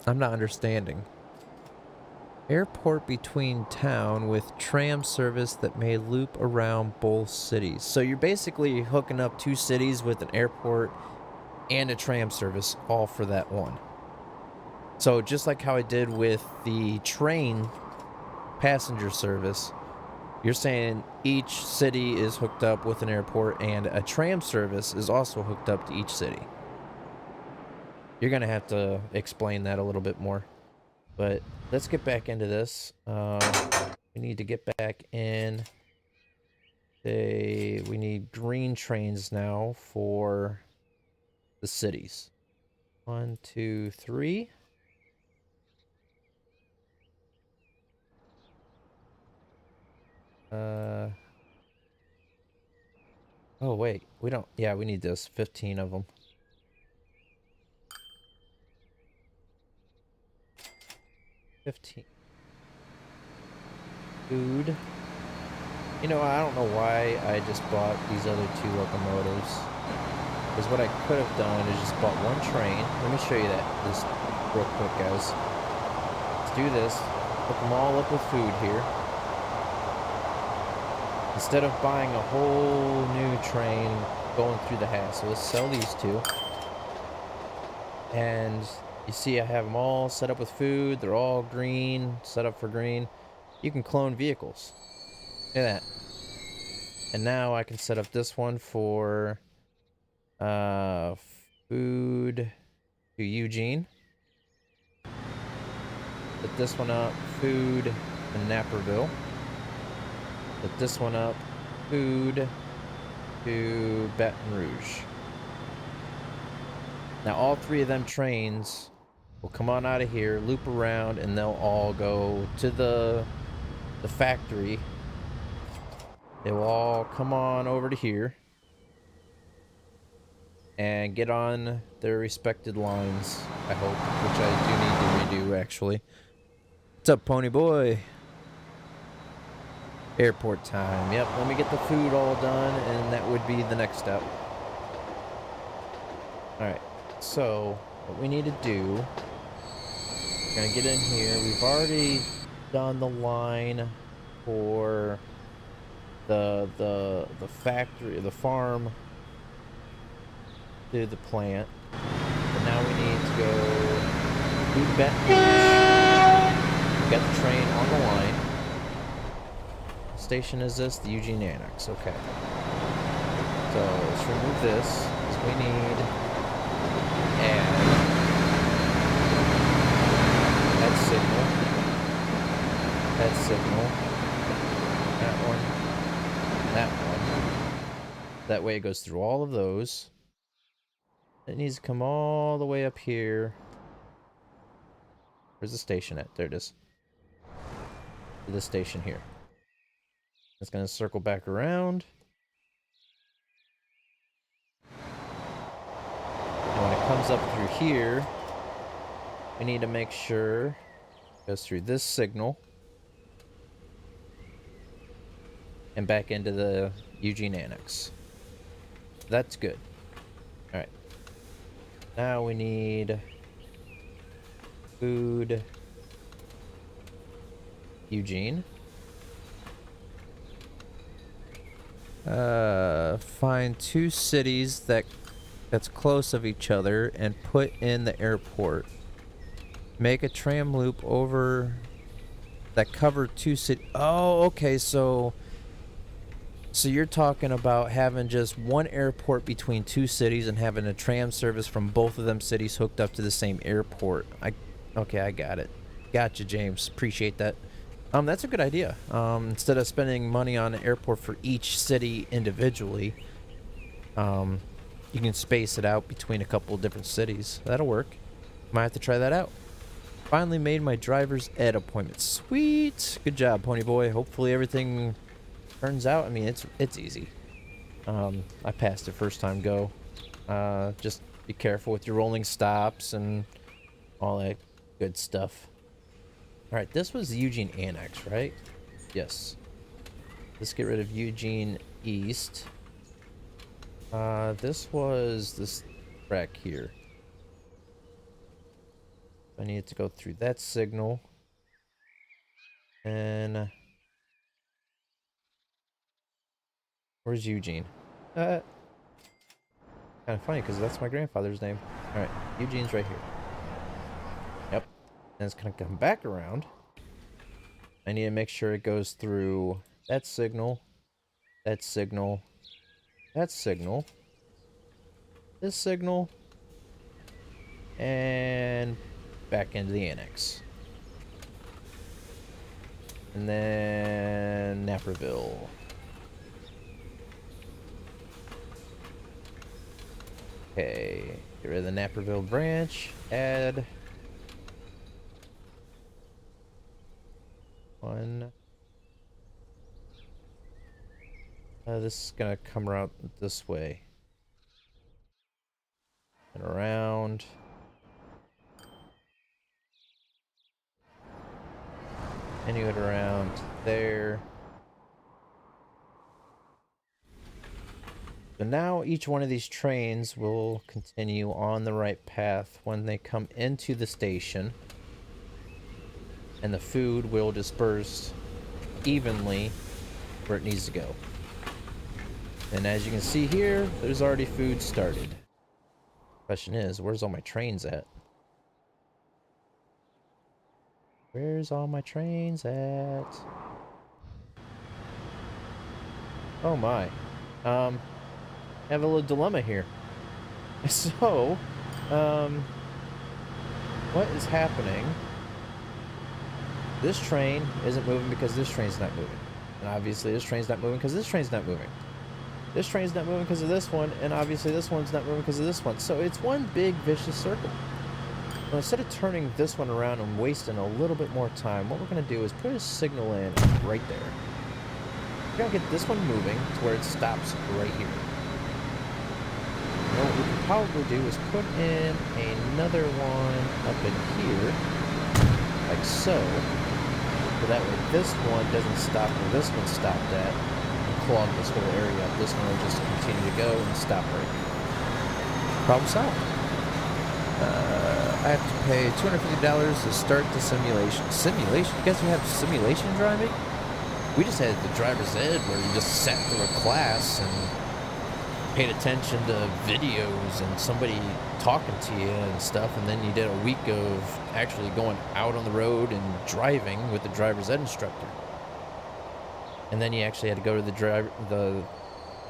I'm not understanding. Airport between town with tram service that may loop around both cities. So you're basically hooking up two cities with an airport and a tram service, all for that one. So just like how I did with the train passenger service, you're saying each city is hooked up with an airport and a tram service is also hooked up to each city. You're gonna have to explain that a little bit more, but let's get back into this. We need to get back in. We need green trains now for the cities. 1, 2, 3. Oh wait, we don't. Yeah, we need this. 15 of them. 15. Food. I don't know why I just bought these other two locomotives. Because what I could have done is just bought one train. Let me show you this real quick, guys. Let's do this. Hook them all up with food here. Instead of buying a whole new train, going through the hassle, let's sell these two. And you see I have them all set up with food. They're all green, set up for green. You can clone vehicles. Look at that. And now I can set up this one for food to Eugene. Set this one up, food to Naperville. Set this one up, food to Baton Rouge. Now all three of them trains will come on out of here, loop around, and they'll all go to the factory. They will all come on over to here and get on their respected lines, I hope, which I do need to redo, actually. What's up, Pony Boy? Airport time. Yep, let me get the food all done, and that would be the next step. Alright, so what we need to do, we're gonna get in here. We've already done the line for the factory, the farm to the plant. But now we need to go to Baton Rouge. We got the train on the line. What station is this? The Eugene Annex. Okay. So let's remove this because we need add signal. That signal. That one. That one. That way it goes through all of those. It needs to come all the way up here. Where's the station at? There it is. To this station here. It's going to circle back around. And when it comes up through here, we need to make sure it goes through this signal and back into the Eugene Annex. That's good. Alright. Now we need food Eugene. Find two cities that's close of each other and put in the airport. Make a tram loop over that cover two cities. Oh, okay, so you're talking about having just one airport between two cities and having a tram service from both of them cities hooked up to the same airport. Okay, I got it. Gotcha, James. Appreciate that. That's a good idea. Instead of spending money on an airport for each city individually, you can space it out between a couple of different cities. That'll work. Might have to try that out. Finally made my driver's ed appointment. Sweet. Good job, Pony Boy. Hopefully everything turns out. I mean, it's easy. I passed it first time go. Just be careful with your rolling stops and all that good stuff. Alright, this was the Eugene Annex, right? Yes. Let's get rid of Eugene East. This was this track here. I need to go through that signal. And where's Eugene? Kind of funny because that's my grandfather's name. Alright, Eugene's right here. Yep. And it's gonna come back around. I need to make sure it goes through that signal, that signal, that signal, this signal, and back into the annex. And then Naperville. Okay, get rid of the Naperville branch, add one. This is gonna come around this way and around. Continue it around there. So now each one of these trains will continue on the right path when they come into the station, and the food will disperse evenly where it needs to go. And as you can see here, there's already food started. Question is, where's all my trains at? Where's all my trains at? Oh my. I have a little dilemma here. So, um, what is happening? This train isn't moving because this train's not moving. And obviously this train's not moving because this train's not moving. This train's not moving because of this one, and obviously this one's not moving because of this one. So it's one big vicious circle. Well, instead of turning this one around and wasting a little bit more time, what we're going to do is put a signal in right there. We're going to get this one moving to where it stops right here. And what we can probably do is put in another one up in here, like so. So that way this one doesn't stop where this one stopped at and clog this whole area up. This one will just continue to go and stop right here. Problem solved. I have to pay $250 to start the simulation. Simulation? You guys don't have simulation driving? We just had the driver's ed where you just sat through a class and paid attention to videos and somebody talking to you and stuff, and then you did a week of actually going out on the road and driving with the driver's ed instructor. And then you actually had to go to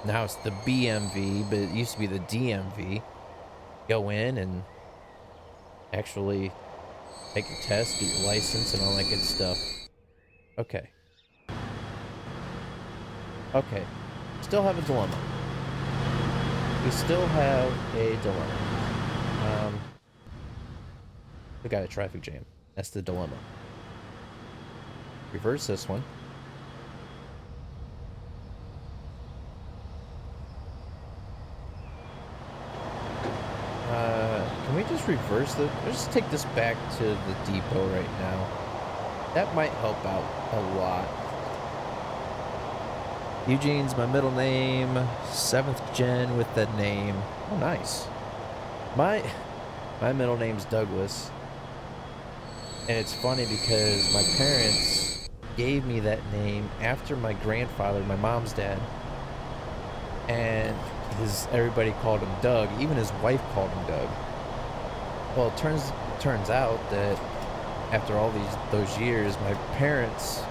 now it's the BMV, but it used to be the DMV. Go in and actually take your test, get your license, and all that good stuff. Okay. Okay. Still have a dilemma. We still have a dilemma. We got a traffic jam. That's the dilemma. Reverse this one. Can we just reverse the... Let's just take this back to the depot right now. That might help out a lot. Eugene's my middle name. 7th gen with that name. Oh, nice. My middle name's Douglas. And it's funny because my parents gave me that name after my grandfather, my mom's dad. And everybody called him Doug. Even his wife called him Doug. Well, it turns out that after all those years, my parents,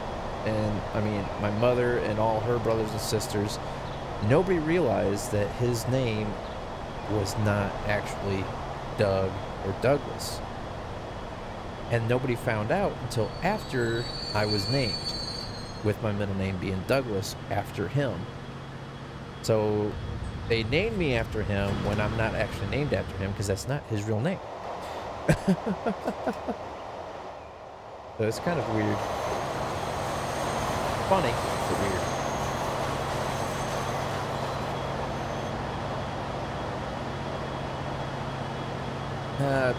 and I mean my mother and all her brothers and sisters, nobody realized that his name was not actually Doug or Douglas. And nobody found out until after I was named, with my middle name being Douglas after him. So they named me after him when I'm not actually named after him because that's not his real name. So it's kind of weird. Funny, but weird.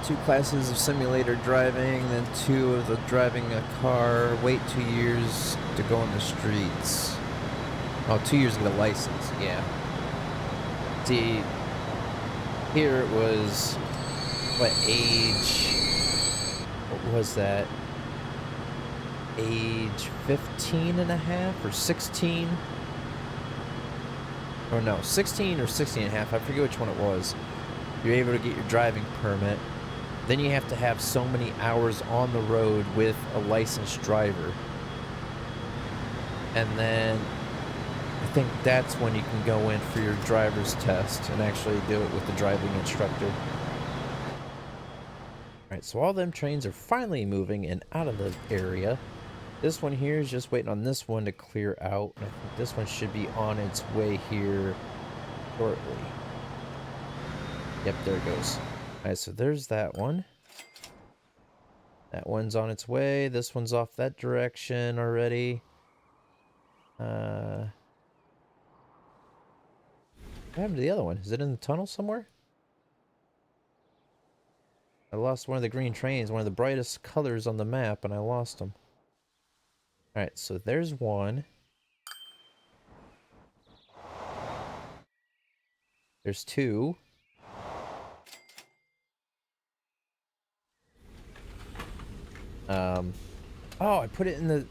Two classes of simulator driving, then 2 of the driving a car, wait 2 years to go on the streets. Oh, 2 years to get a license, yeah. See, here it was, what age, what was that? Age 15 and a half or 16? Or no, 16 or 16 and a half, I forget which one it was. You're able to get your driving permit. Then you have to have so many hours on the road with a licensed driver. And then I think that's when you can go in for your driver's test and actually do it with the driving instructor. Alright, so all them trains are finally moving and out of the area. This one here is just waiting on this one to clear out. And I think this one should be on its way here shortly. Yep, there it goes. Alright, so there's that one. That one's on its way. This one's off that direction already. What happened to the other one? Is it in the tunnel somewhere? I lost one of the green trains, one of the brightest colors on the map, and I lost them. Alright, so there's one. There's 2. Oh, I put it in the...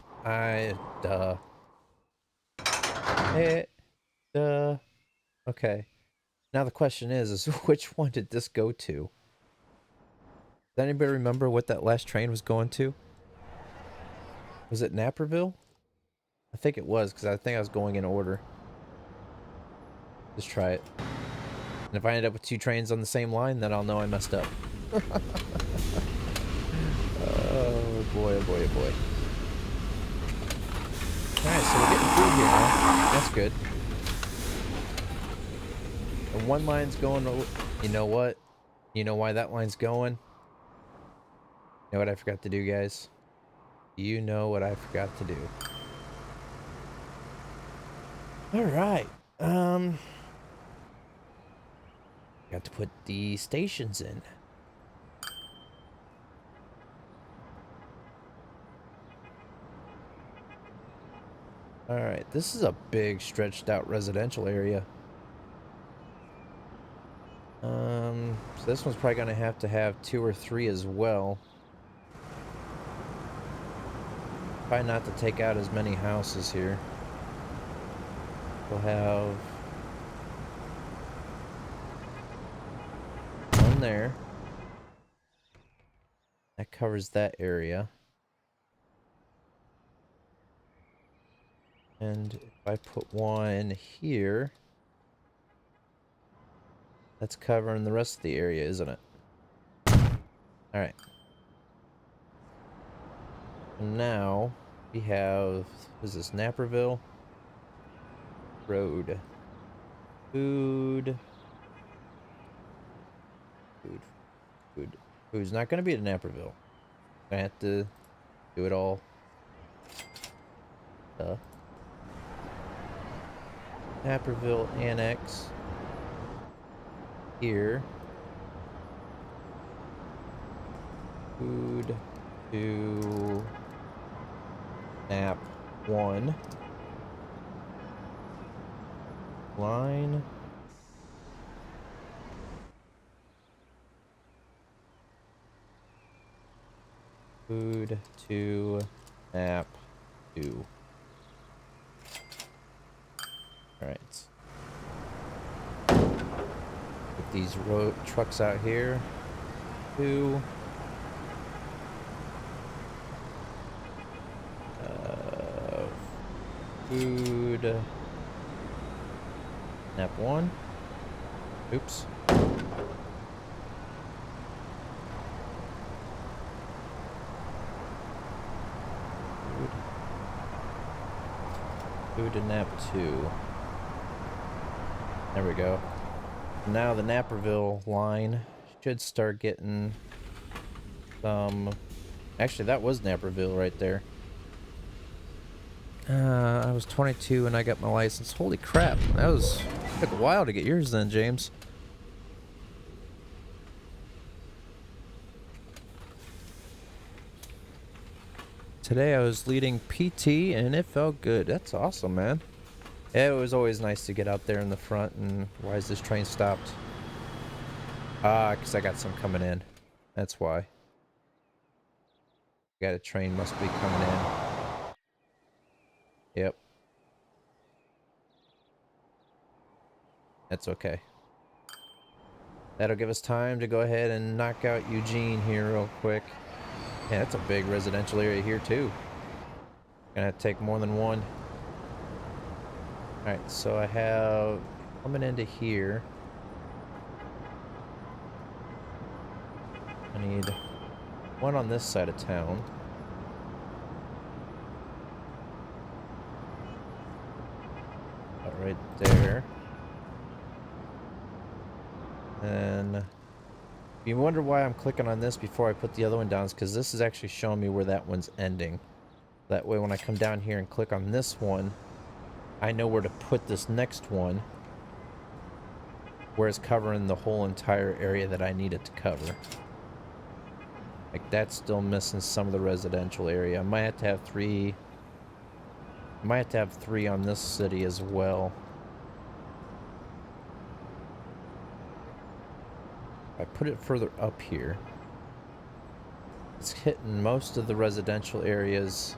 Okay. Now the question is which one did this go to? Does anybody remember what that last train was going to? Was it Naperville? I think it was, because I think I was going in order. Just try it. And if I end up with 2 trains on the same line, then I'll know I messed up. Oh boy, oh boy, oh boy. Alright, so we're getting through here now. That's good. And one line's going... You know what? You know why that line's going? You know what I forgot to do, guys? You know what I forgot to do. Alright. Got to put the stations in. Alright, this is a big stretched out residential area. So this one's probably gonna have to have 2 or 3 as well. Try not to take out as many houses here. We'll have one there. That covers that area. And if I put one here, that's covering the rest of the area, isn't it? Alright. Now we have, what is this, Naperville Road. Food. Food's not going to be at Naperville. I have to do it all. Naperville Annex. Here. Food to Nap 1. Line. Food to Nap 2. Alright. Put these road trucks out here. 2. Food. Nap 1. Oops. Food to Nap 2. There we go. Now the Naperville line should start getting some... Actually, that was Naperville right there. I was 22 when I got my license. Holy crap. Took a while to get yours then, James. Today I was leading PT and it felt good. That's awesome, man. It was always nice to get out there in the front. And why is this train stopped? Because I got some coming in. That's why. Got a train must be coming in. Yep. That's okay. That'll give us time to go ahead and knock out Eugene here real quick. Yeah, that's a big residential area here too. Gonna have to take more than one. Alright, so I have coming into here. I need one on this side of town. About right there. And you wonder why I'm clicking on this before I put the other one down, is because this is actually showing me where that one's ending. That way when I come down here and click on this one, I know where to put this next one, where it's covering the whole entire area that I need it to cover. Like, that's still missing some of the residential area. I might have to have 3. I might have to have 3 on this city as well. I put it further up here. It's hitting most of the residential areas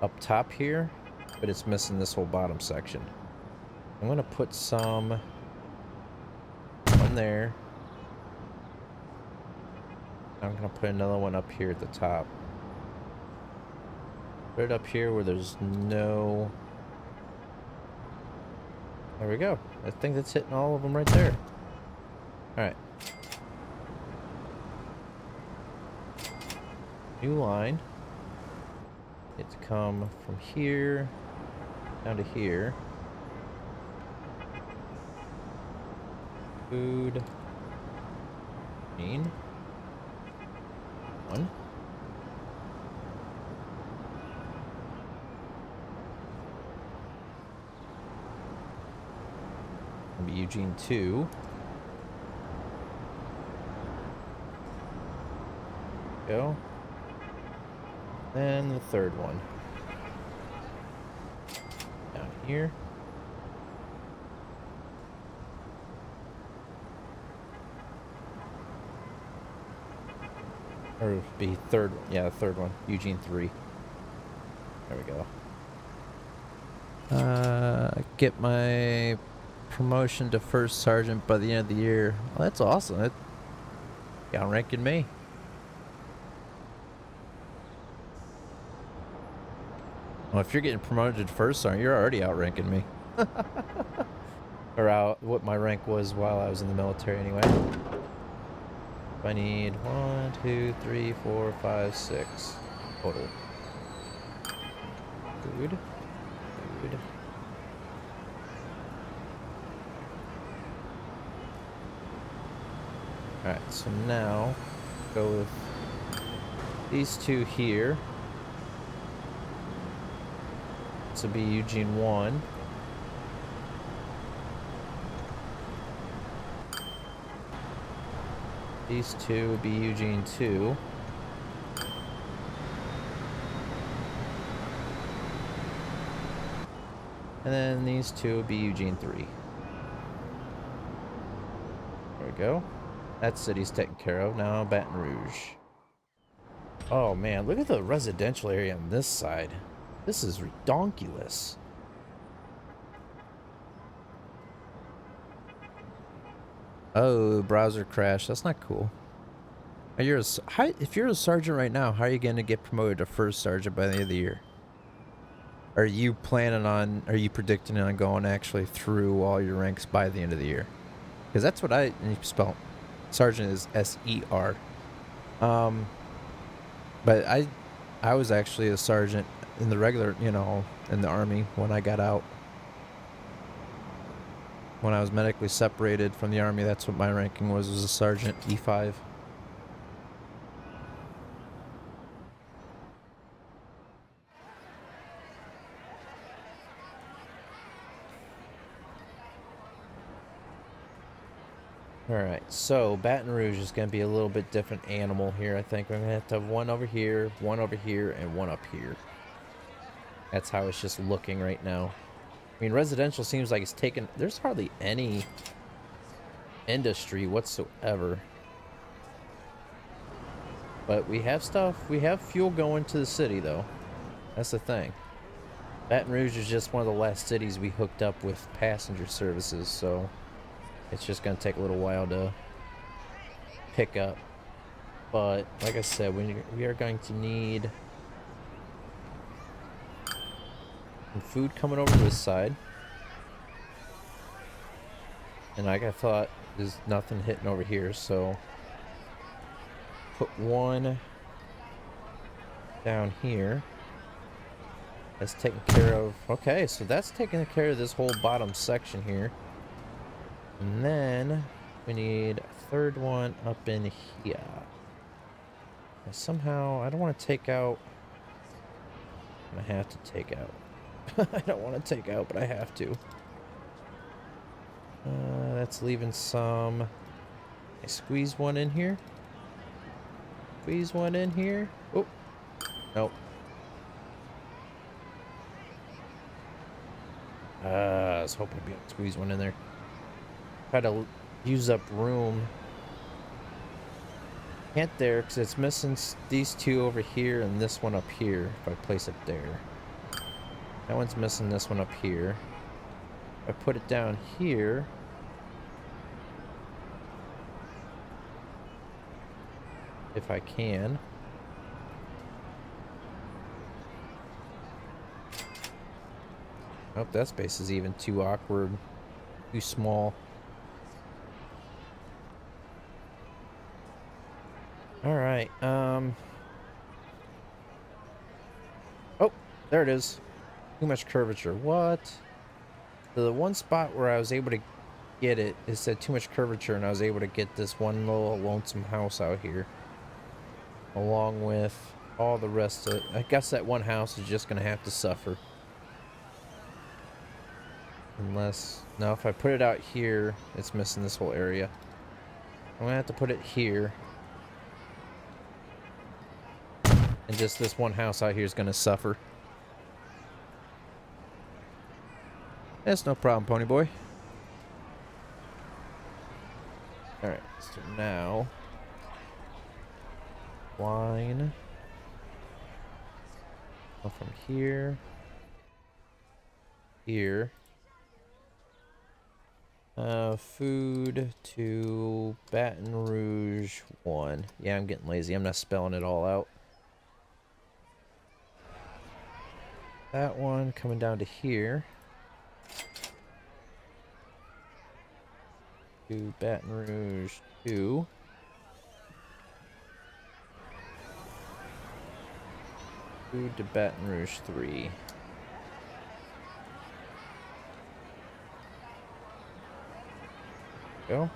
up top here, but it's missing this whole bottom section. I'm gonna put some one there. I'm gonna put another one up here at the top. Put it up here where there's no There we go. I think that's hitting all of them right there. Alright. New line. It's come from here down to here. Food. Green. One. Be Eugene 2. Go. Then the third one. Down here. Or it would be third, yeah, the third one. Eugene 3. There we go. Get my promotion to first sergeant by the end of the year. Well, that's awesome. That outranking me. Well, if you're getting promoted to first sergeant, you're already outranking me. Or out what my rank was while I was in the military anyway. I need 1, 2, 3, 4, 5, 6 total. Food. Food. Alright, so now go with these two here. This will be Eugene 1. These two would be Eugene 2. And then these two would be Eugene 3. There we go. That city's taken care of. Now Baton Rouge. Oh man, look at the residential area on this side. This is redonkulous. Oh, browser crash. That's not cool. If you're a sergeant right now, how are you going to get promoted to first sergeant by the end of the year? Are you predicting on going actually through all your ranks by the end of the year? Because that's what I spell. Sergeant is S-E-R. But I was actually a sergeant in the regular, in the Army when I got out. When I was medically separated from the Army, that's what my ranking was a sergeant, E5. Alright, so Baton Rouge is going to be a little bit different animal here, I think. We're going to have one over here, and one up here. That's how it's just looking right now. I mean, residential seems like it's taken... There's hardly any industry whatsoever. But we have stuff. We have fuel going to the city, though. That's the thing. Baton Rouge is just one of the last cities we hooked up with passenger services, so it's just going to take a little while to pick up. But, like I said, we are going to need some food coming over this side. And like I thought, there's nothing hitting over here, so put one down here. That's taken care of. Okay, so that's taking care of this whole bottom section here. And then we need a third one up in here. And somehow, I don't want to take out. I have to take out. I don't want to take out, but I have to. That's leaving some. I squeeze one in here. Squeeze one in here. Oh, nope. I was hoping to be able to squeeze one in there. Try to use up room. Can't there because it's missing these two over here and this one up here if I place it there. That one's missing this one up here. If I put it down here. If I can. Oh, that space is even too awkward. too small. All right. Oh, there it is. Too much curvature. What? The one spot where I was able to get it, it said too much curvature, and I was able to get this one little lonesome house out here. Along with all the rest of it. I guess that one house is just going to have to suffer. Unless... No, if I put it out here, it's missing this whole area. I'm going to have to put it here. And just this one house out here is going to suffer. That's no problem, Pony Boy. Alright, so now... line... go from here... here... food to Baton Rouge 1. Yeah, I'm getting lazy. I'm not spelling it all out. That one coming down to here. To Baton Rouge 2. Food to Baton Rouge 3. Go.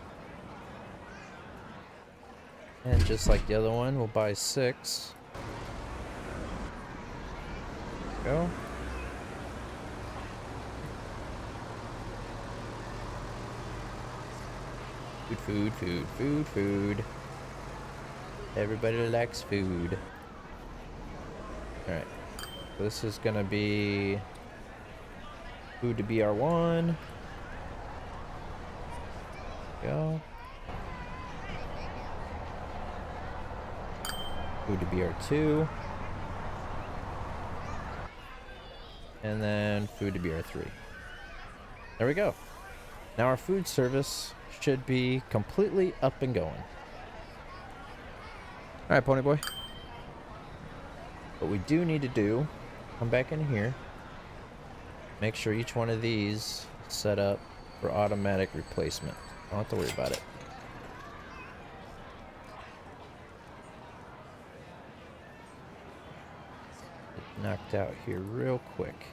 And just like the other one, we'll buy 6. Go. Food, food, food, food. Everybody likes food. Alright. So this is gonna be food to BR1. Go. Food to BR2. And then food to BR3. There we go. Now our food service should be completely up and going. Alright, Pony Boy. What we do need to do, come back in here, make sure each one of these is set up for automatic replacement. Don't have to worry about it. Get knocked out here real quick.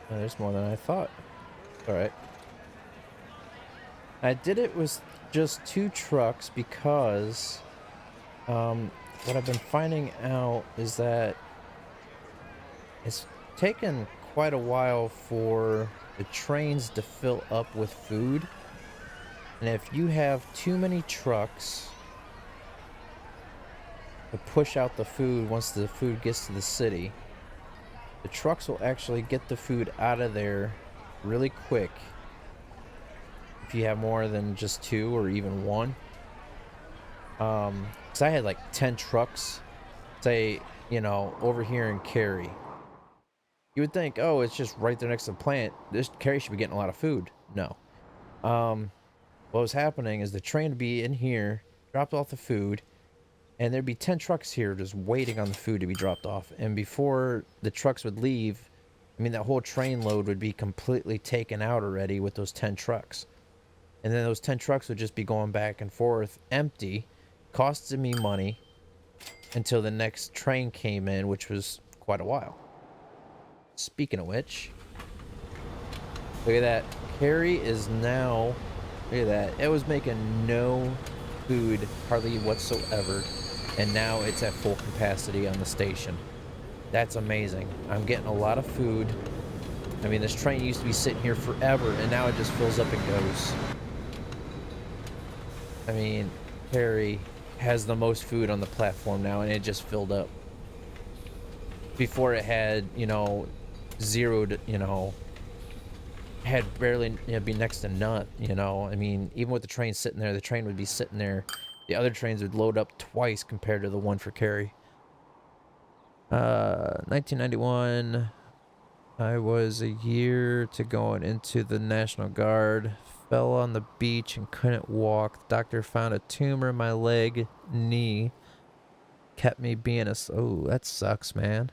Oh, there's more than I thought. Alright. I did it with just 2 trucks because what I've been finding out is that it's taken quite a while for the trains to fill up with food. And if you have too many trucks to push out the food once the food gets to the city, the trucks will actually get the food out of there really quick if you have more than just 2 or even 1. Because I had like 10 trucks, say, you know, over here in Cary. You would think, oh, it's just right there next to the plant. This Cary should be getting a lot of food. No. What was happening is the train would be in here, dropped off the food, and there'd be 10 trucks here just waiting on the food to be dropped off. And before the trucks would leave, I mean, that whole train load would be completely taken out already with those 10 trucks. And then those 10 trucks would just be going back and forth empty, costing me money until the next train came in, which was quite a while. Speaking of which, look at that. Cary is now, look at that. It was making no food hardly whatsoever, and now it's at full capacity on the station. That's amazing. I'm getting a lot of food. I mean, this train used to be sitting here forever, and now it just fills up and goes. I mean, Cary has the most food on the platform now, and it just filled up. Before it had, you know, zeroed, you know, had barely, you know, be next to none, you know. I mean, even with the train sitting there, the train would be sitting there. The other trains would load up twice compared to the one for Cary. 1991, I was a year to going into the National Guard. Fell on the beach and couldn't walk. The doctor found a tumor in my leg, knee. Kept me being a... Oh, that sucks, man.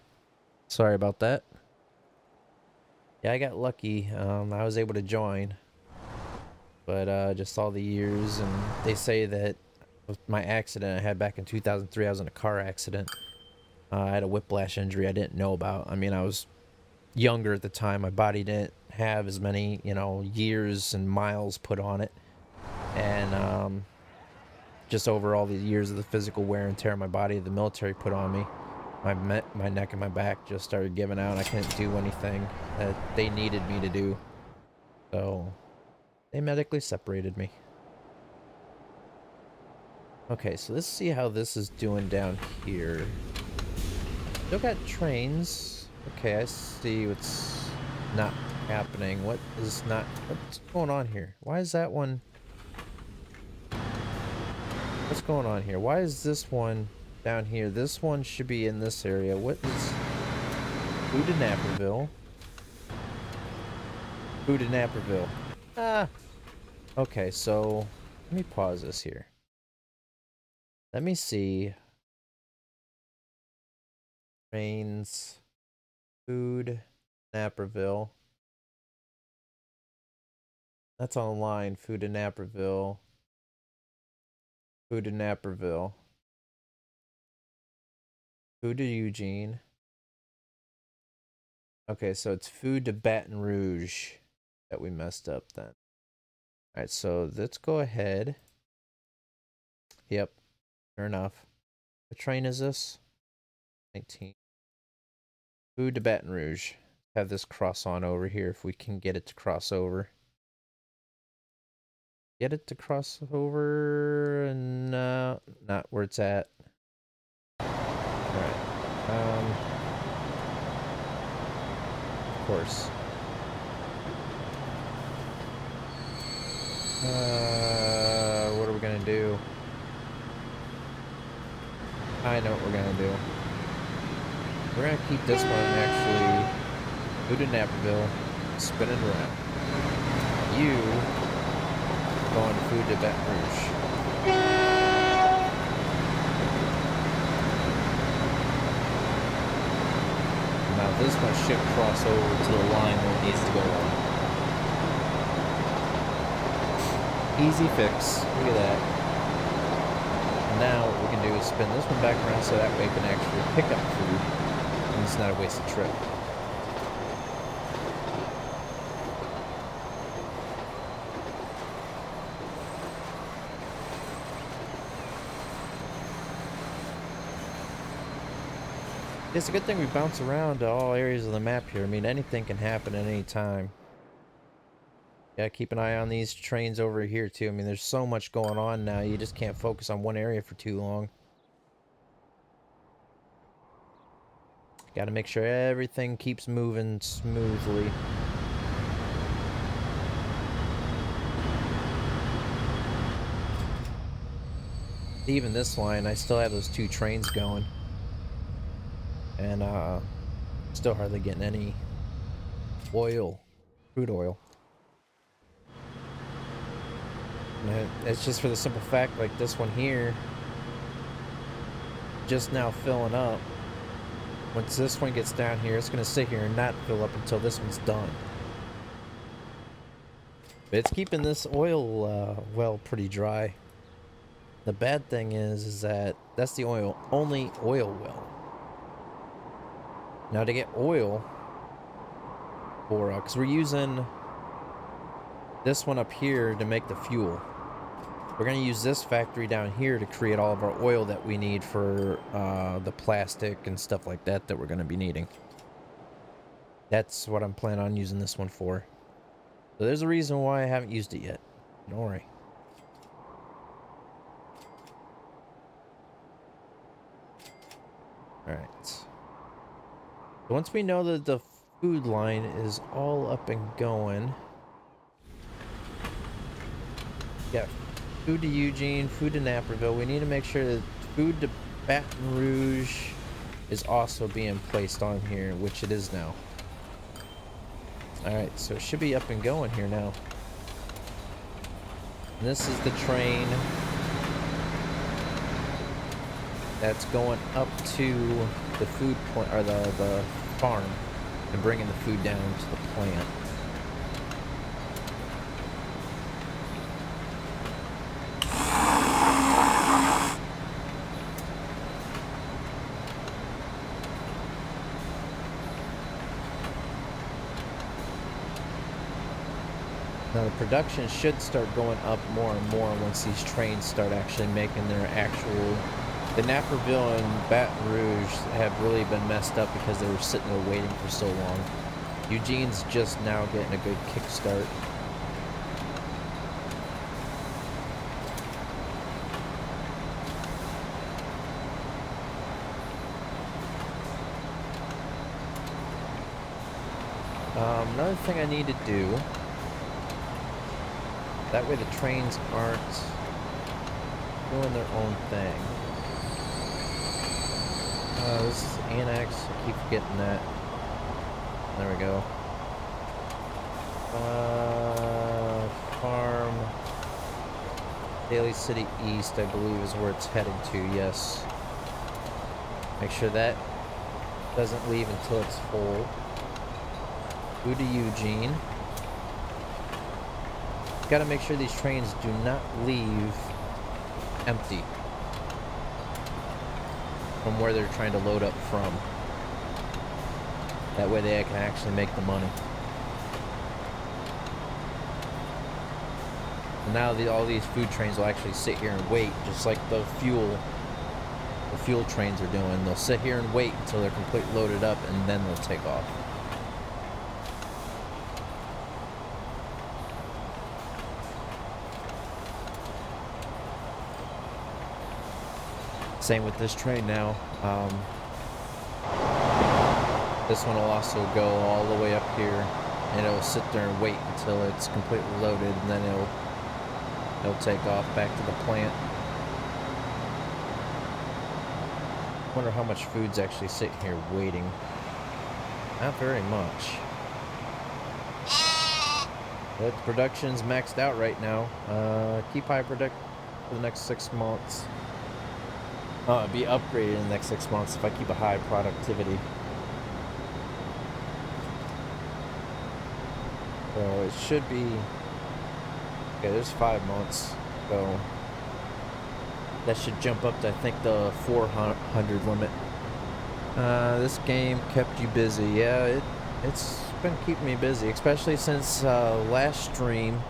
Sorry about that. Yeah, I got lucky. I was able to join, but just all the years, and they say that with my accident I had back in 2003, I was in a car accident. I had a whiplash injury I didn't know about. I mean, I was younger at the time. My body didn't have as many, years and miles put on it. And just over all the years of the physical wear and tear my body the military put on me, my neck and my back just started giving out. I couldn't do anything that they needed me to do. So they medically separated me. Okay, so let's see how this is doing down here. Still got trains. Okay, I see what's not happening. What's going on here? Why is that one? What's going on here? Why is this one down here? This one should be in this area. What is food in Naperville? Food in Naperville. Ah. Okay, so let me pause this here. Let me see. Trains. Food. Naperville. That's online. Food in Naperville. Food in Naperville. Food to Eugene. Okay, so it's food to Baton Rouge that we messed up then. Alright, so let's go ahead. Yep, sure enough. What train is this? 19. Food to Baton Rouge. Have this cross on over here if we can get it to cross over. Get it to cross over? No, not where it's at. Alright. Of course. What are we gonna do? I know what we're gonna do. We're gonna keep this one actually. Food in Naperville, spinning around. You going food to Baton Rouge. Now this one should cross over to the line that it needs to go on. Easy fix. Look at that. Now what we can do is spin this one back around so that way we can actually pick up food and it's not a wasted trip. It's a good thing we bounce around to all areas of the map here. I mean, anything can happen at any time. Yeah, keep an eye on these trains over here too. I mean, there's so much going on now. You just can't focus on one area for too long. Got to make sure everything keeps moving smoothly. Even this line, I still have those two trains going. And still hardly getting any oil, crude oil. And it's just for the simple fact, like this one here, just now filling up. Once this one gets down here, it's gonna sit here and not fill up until this one's done. But it's keeping this oil well pretty dry. The bad thing is that that's the only oil well. Now to get oil for, because we're using this one up here to make the fuel. We're going to use this factory down here to create all of our oil that we need for the plastic and stuff like that that we're going to be needing. That's what I'm planning on using this one for. So there's a reason why I haven't used it yet. Don't worry. Alright. So once we know that the food line is all up and going. Yeah. Food to Eugene, food to Naperville. We need to make sure that food to Baton Rouge is also being placed on here, which it is now. Alright, so it should be up and going here now. And this is the train that's going up to the food plant, or the farm. and bringing the food down to the plant. Now the production should start going up more and more once these trains start actually making their actual... The Naperville and Baton Rouge have really been messed up because they were sitting there waiting for so long. Eugene's just now getting a good kickstart. Another thing I need to do, that way the trains aren't doing their own thing. This is Annex, I keep forgetting that. There we go. Farm. Daly City East, I believe, is where it's heading to, yes. Make sure that doesn't leave until it's full. Go to Eugene. Gotta make sure these trains do not leave empty from where they're trying to load up from. That way they can actually make the money. And now all these food trains will actually sit here and wait, just like the fuel trains are doing. They'll sit here and wait until they're completely loaded up, and then they'll take off. Same with this train now. This one will also go all the way up here, and it'll sit there and wait until it's completely loaded, and then it'll take off back to the plant. Wonder how much food's actually sitting here waiting. Not very much. But production's maxed out right now. Keep high product for the next 6 months. Be upgraded in the next 6 months if I keep a high productivity. So it should be... Okay, there's 5 months. So that should jump up to, I think, the 400 limit. This game kept you busy. Yeah, it's been keeping me busy, especially since last stream.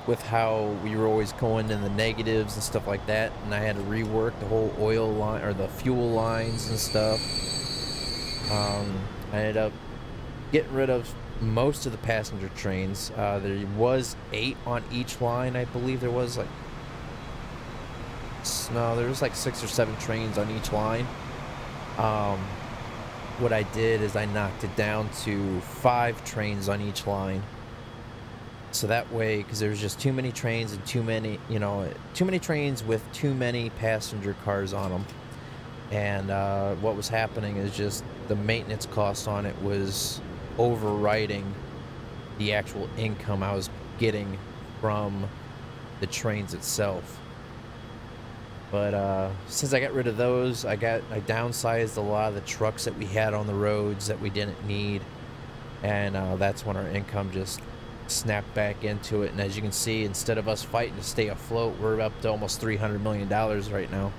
With how we were always going in the negatives and stuff like that, and I had to rework the whole oil line or the fuel lines and stuff. I ended up getting rid of most of the passenger trains. There was 8 on each line, I believe. There was like there was like 6 or 7 trains on each line. What I did is I knocked it down to 5 trains on each line. So that way, because there was just too many trains and too many trains with too many passenger cars on them. And what was happening is just the maintenance cost on it was overriding the actual income I was getting from the trains itself. But since I got rid of those, I downsized a lot of the trucks that we had on the roads that we didn't need. And that's when our income just snapped back into it. And as you can see, instead of us fighting to stay afloat, we're up to almost $300 million right now.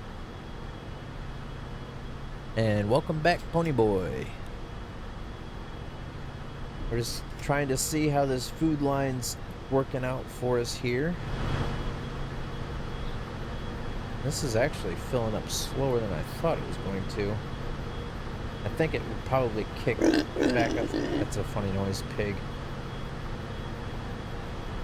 And welcome back, Pony Boy. We're just trying to see how this food line's working out for us here. This is actually filling up slower than I thought it was going to. I think it would probably kick back up. That's a funny noise, pig.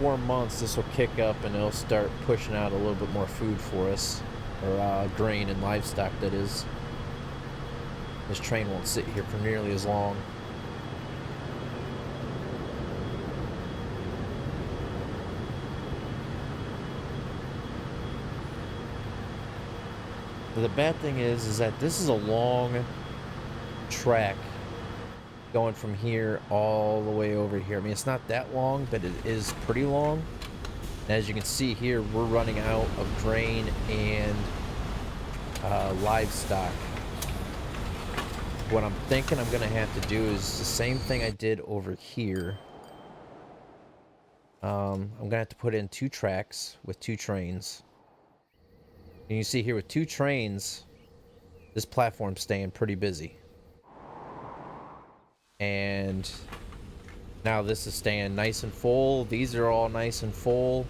4 months, this will kick up and it'll start pushing out a little bit more food for us, or grain and livestock, that is. This train won't sit here for nearly as long. But the bad thing is that this is a long track going from here all the way over here. I mean, it's not that long, but it is pretty long. And as you can see here, we're running out of grain and livestock. What I'm thinking I'm gonna have to do is the same thing I did over here. I'm gonna have to put in 2 tracks with 2 trains. And you see here with 2 trains, this platform's staying pretty busy. And now this is staying nice and full. These are all nice and full.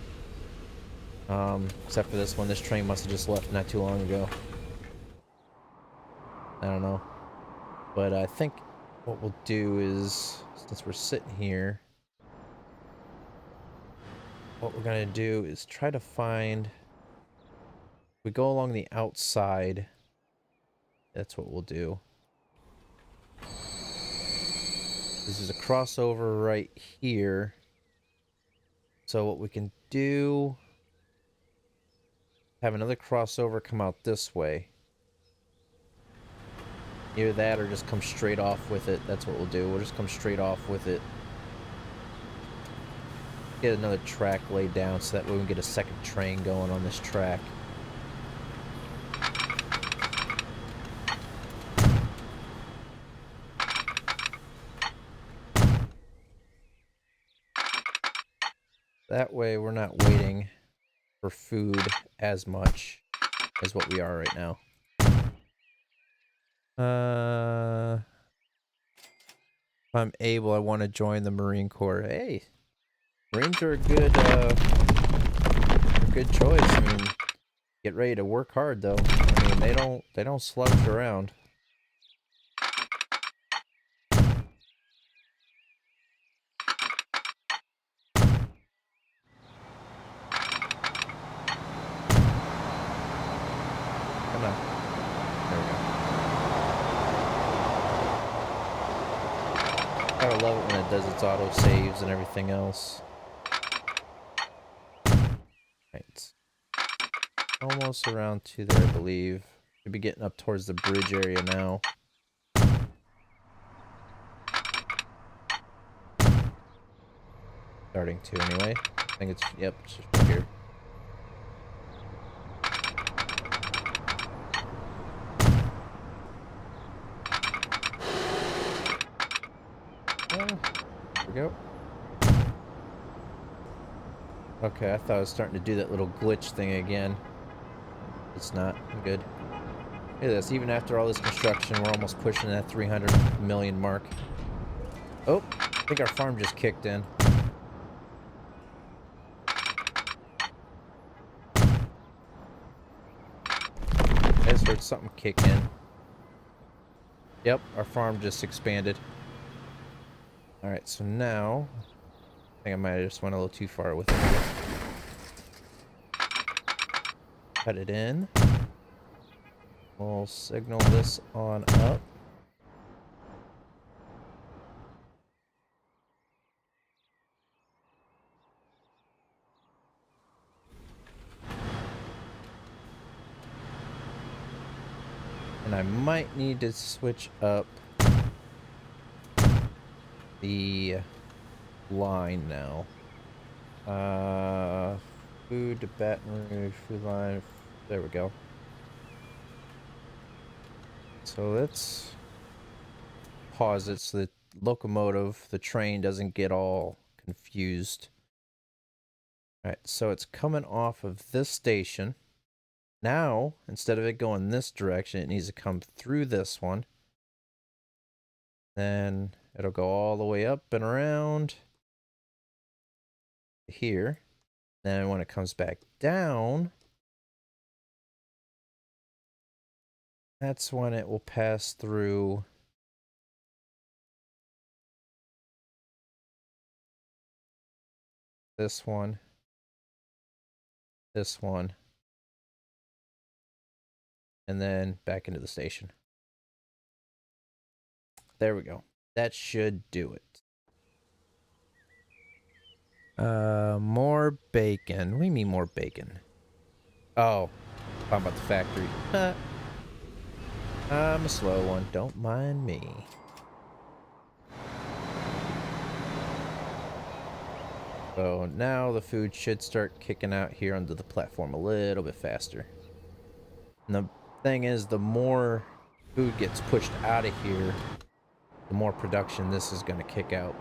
Except for this one. This train must have just left not too long ago. I don't know. But I think what we'll do is, since we're sitting here, what we're gonna do is try to find... We go along the outside. That's what we'll do. This is a crossover right here. So what we can do... Have another crossover come out this way. Either that or just come straight off with it. That's what we'll do. We'll just come straight off with it. Get another track laid down so that way we can get a second train going on this track. That way we're not waiting for food as much as what we are right now. If I'm able, I want to join the Marine Corps. Hey, Marines are a good choice. I mean, get ready to work hard though. I mean, they don't slouch around. Come on. There we go. Gotta love it when it does its auto saves and everything else. Right. Almost around to there, I believe. Should be getting up towards the bridge area now. Starting to anyway. I think it's, yep, it's just right here. There we go. Okay, I thought I was starting to do that little glitch thing again. It's not. I'm good. Look at this. Even after all this construction, we're almost pushing that 300 million mark. Oh, I think our farm just kicked in. I just heard something kick in. Yep, our farm just expanded. Alright, so now... I think I might have just went a little too far with it. Cut it in. We'll signal this on up. And I might need to switch up the line now. Food to Baton Rouge, food line. There we go. So let's pause it so the locomotive, the train, doesn't get all confused. Alright, so it's coming off of this station. Now, instead of it going this direction, it needs to come through this one. Then it'll go all the way up and around here. Then when it comes back down, that's when it will pass through this one, and then back into the station. There we go. That should do it. More bacon. What do you mean more bacon? Oh, talking about the factory. I'm a slow one. Don't mind me. So now the food should start kicking out here onto the platform a little bit faster. And the thing is, the more food gets pushed out of here, the more production this is going to kick out.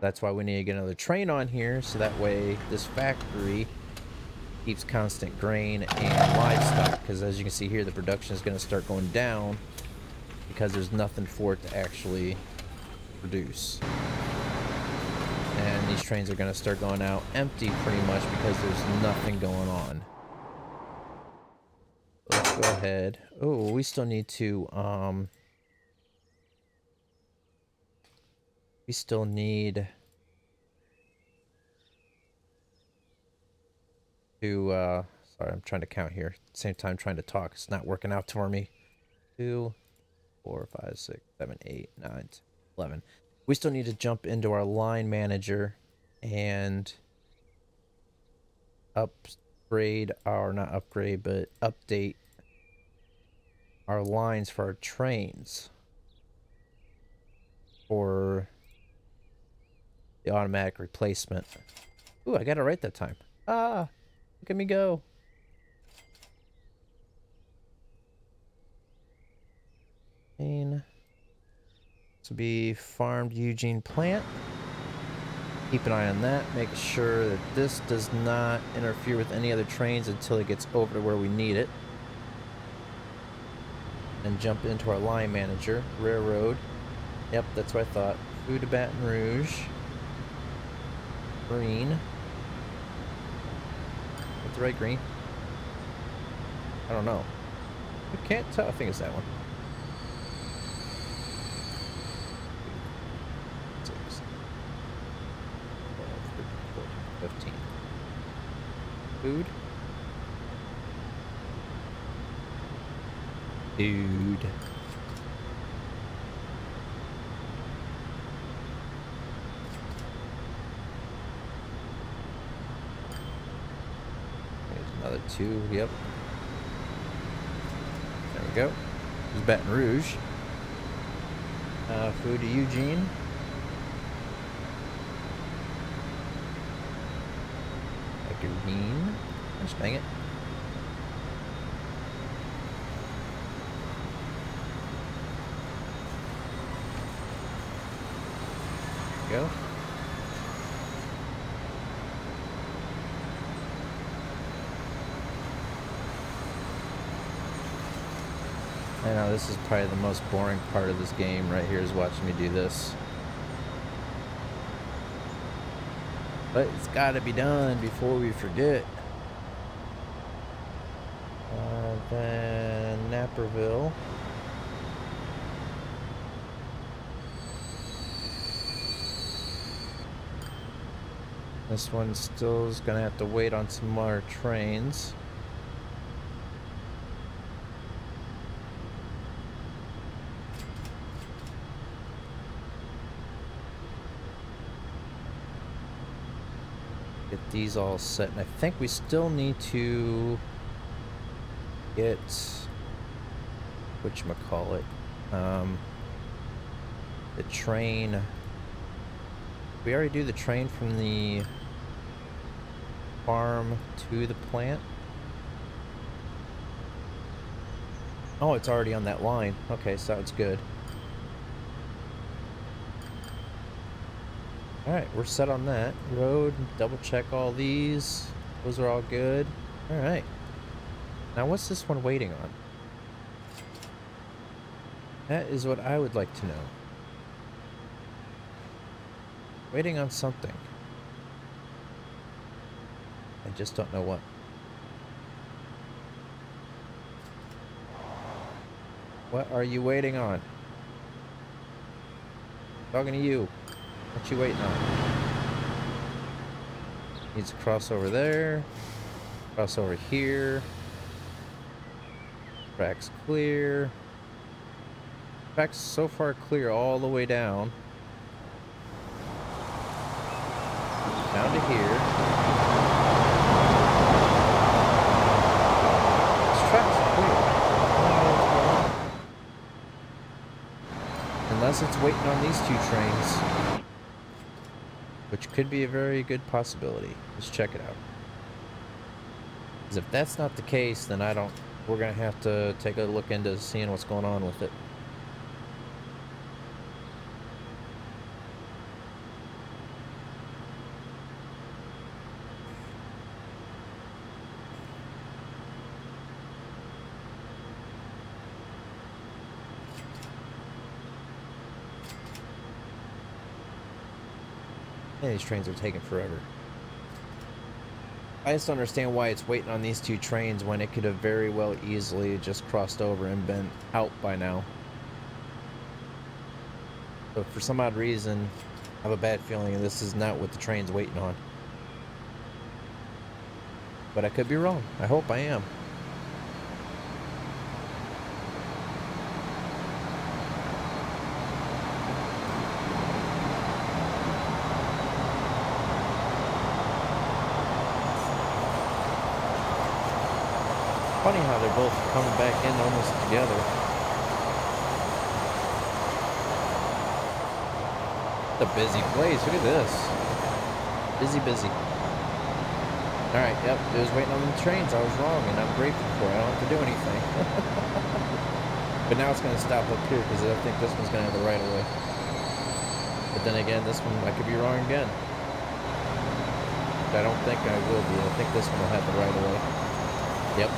That's why we need to get another train on here, so that way this factory keeps constant grain and livestock, because as you can see here, the production is going to start going down because there's nothing for it to actually produce. And these trains are going to start going out empty pretty much because there's nothing going on. Let's go ahead. Oh, we still need to we still need to sorry, I'm trying to count here. At the same time trying to talk. It's not working out for me. 2, 4, 5, 6, 7, 8, 9, 10, 11. We still need to jump into our line manager and upgrade our, not upgrade, but update our lines for our trains for the automatic replacement. Ooh, I got it right that time. Ah, look at me go. To be farmed Eugene plant. Keep an eye on that. Make sure that this does not interfere with any other trains until it gets over to where we need it. And jump into our line manager. Railroad. Yep, that's what I thought. Food to Baton Rouge. Green. What's the right green? I don't know. I can't tell. I think it's that one. 6, 12, 13, 14, 15. Food. Dude. Another 2, yep. There we go. There's Baton Rouge. Food to Eugene. Green. Gosh dang it. There we go. I know this is probably the most boring part of this game right here, is watching me do this. But it's got to be done before we forget. Then Naperville. This one still is going to have to wait on some more trains. Get these all set, and I think we still need to get whatchamacallit, the train. We already do the train from the farm to the plant. Oh, it's already on that line. Okay, so it's good. Alright, we're set on that. Road, double check all these. Those are all good. Alright. Now what's this one waiting on? That is what I would like to know. Waiting on something. I just don't know what. What are you waiting on? Talking to you. What you waiting on? Needs to cross over there. Cross over here. Tracks clear. Tracks so far clear all the way down. Down to here. This track's clear. Unless it's waiting on these 2 trains. Which could be a very good possibility. Let's check it out. Because if that's not the case, then I don't we're gonna have to take a look into seeing what's going on with it. Yeah, these trains are taking forever. I just don't understand why it's waiting on these two trains when it could have very well easily just crossed over and been out by now. But for some odd reason, I have a bad feeling this is not what the train's waiting on. But I could be wrong. I hope I am. Funny how they're both coming back in almost together. It's a busy place. Look at this. Busy. Alright, yep. It was waiting on the trains. I was wrong, and I'm grateful for it. I don't have to do anything. But now it's going to stop up here because I think this one's going to have the right of way. But then again, this one, I could be wrong again. But I don't think I will be. I think this one will have the right of way. Yep.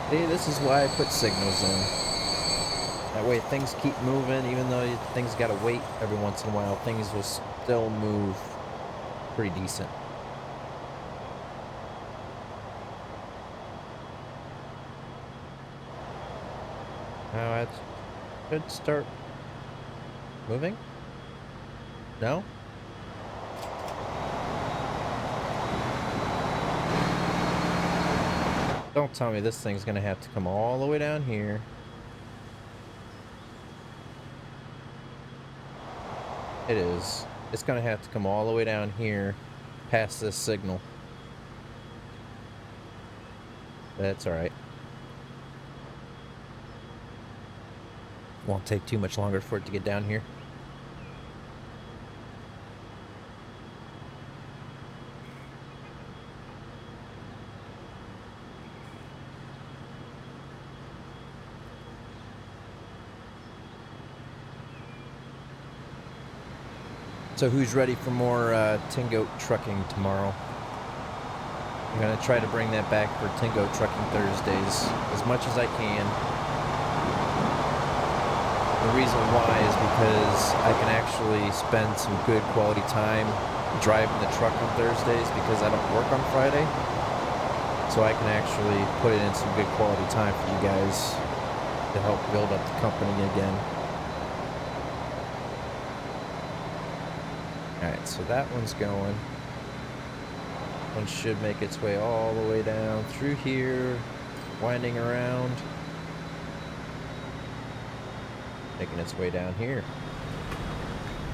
See, this is why I put signals in. That way things keep moving, even though things gotta wait every once in a while, things will still move pretty decent. Now it should start moving? No? Don't tell me this thing's gonna have to come all the way down here. It is. It's gonna have to come all the way down here past this signal. That's alright. Won't take too much longer for it to get down here. So who's ready for more Tingoat trucking tomorrow? I'm going to try to bring that back for Tingoat trucking Thursdays as much as I can. The reason why is because I can actually spend some good quality time driving the truck on Thursdays because I don't work on Friday. So I can actually put it in some good quality time for you guys to help build up the company again. Alright, so that one's going. One should make its way all the way down through here, winding around, making its way down here.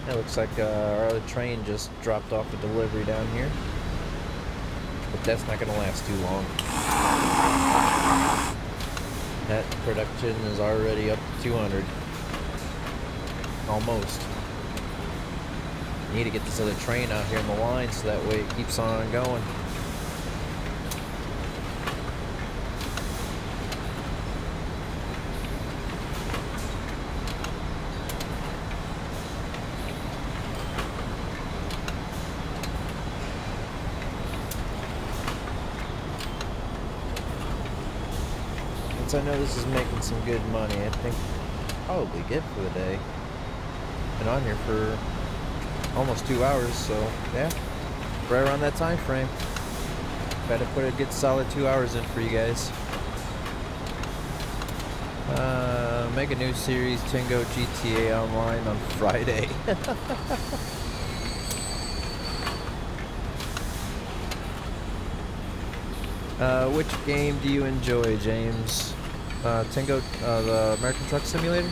It looks like our other train just dropped off a delivery down here, but that's not going to last too long. That production is already up to 200. Almost. Need to get this other train out here in the line so that way it keeps on going. Since I know this is making some good money, I think I'll probably get for the day. Been on here for almost 2 hours, so yeah, right around that time frame. Got to put a good solid 2 hours in for you guys. Make a new series, Tingoat GTA Online on Friday. Which game do you enjoy, James? Tingoat, the American Truck Simulator?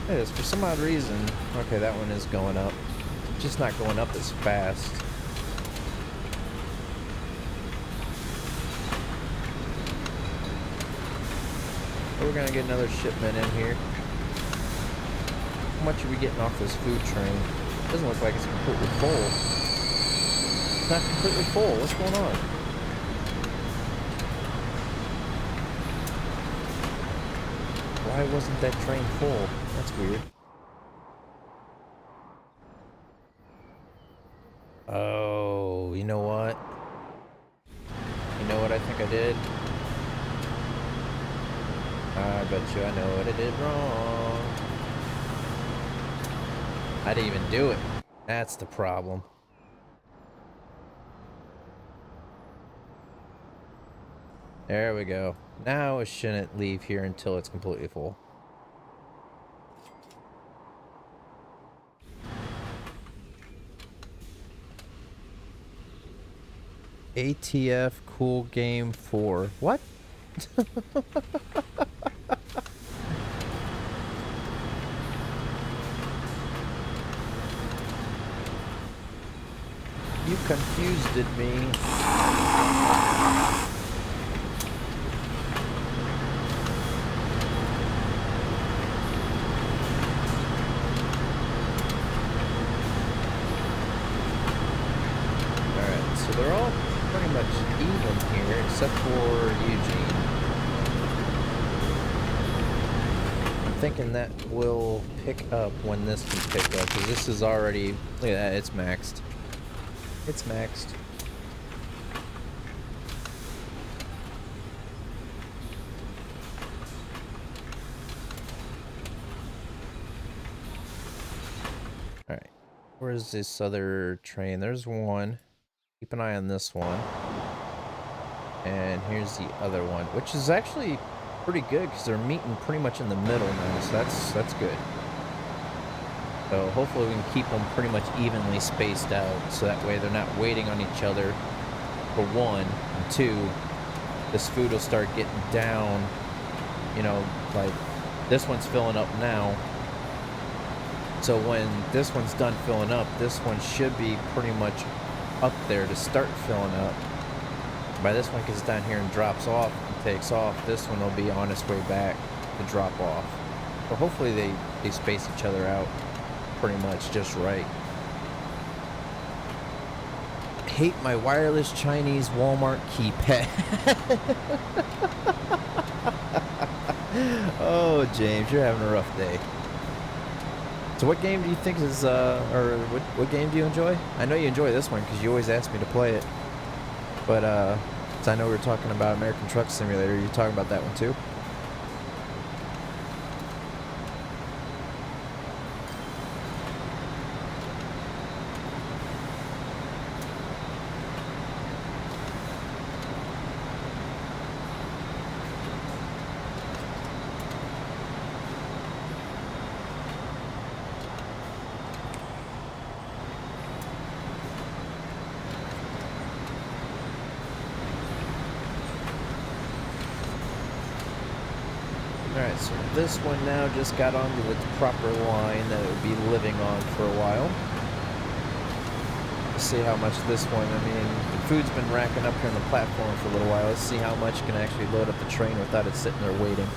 It is, for some odd reason. Okay, that one is going up. just not going up as fast. We're gonna get another shipment in here. How much are we getting off this food train? Doesn't look like it's completely full. It's not completely full. What's going on? Why wasn't that train full? That's weird. Oh, you know what? You know what I think I did? I bet you I know what I did wrong. I didn't even do it. That's the problem. There we go. Now it shouldn't leave here until it's completely full. ATF Cool Game 4. What? You confused me. Alright, so they're all pretty much even here, except for Eugene. I'm thinking that will pick up when this can pick up, because this is already, look at that, it's maxed. It's maxed. Alright, where's this other train? There's one. Keep an eye on this one. And here's the other one, which is actually pretty good because they're meeting pretty much in the middle now, so that's good. So hopefully we can keep them pretty much evenly spaced out, so that way they're not waiting on each other, for one, and two, this food will start getting down, you know, like this one's filling up now. So when this one's done filling up, this one should be pretty much up there to start filling up. By this one gets down here and drops off and takes off, this one will be on its way back to drop off. So hopefully they space each other out pretty much just right. Hate my wireless Chinese Walmart keypad. Oh, James, you're having a rough day. So what game do you think is, or what game do you enjoy? I know you enjoy this one because you always ask me to play it. But, so I know we were talking about American Truck Simulator. You're talking about that one too? Alright, so this one now just got onto the proper line that it would be living on for a while. Let's see how much this one, I mean, the food's been racking up here on the platform for a little while. Let's see how much can actually load up the train without it sitting there waiting.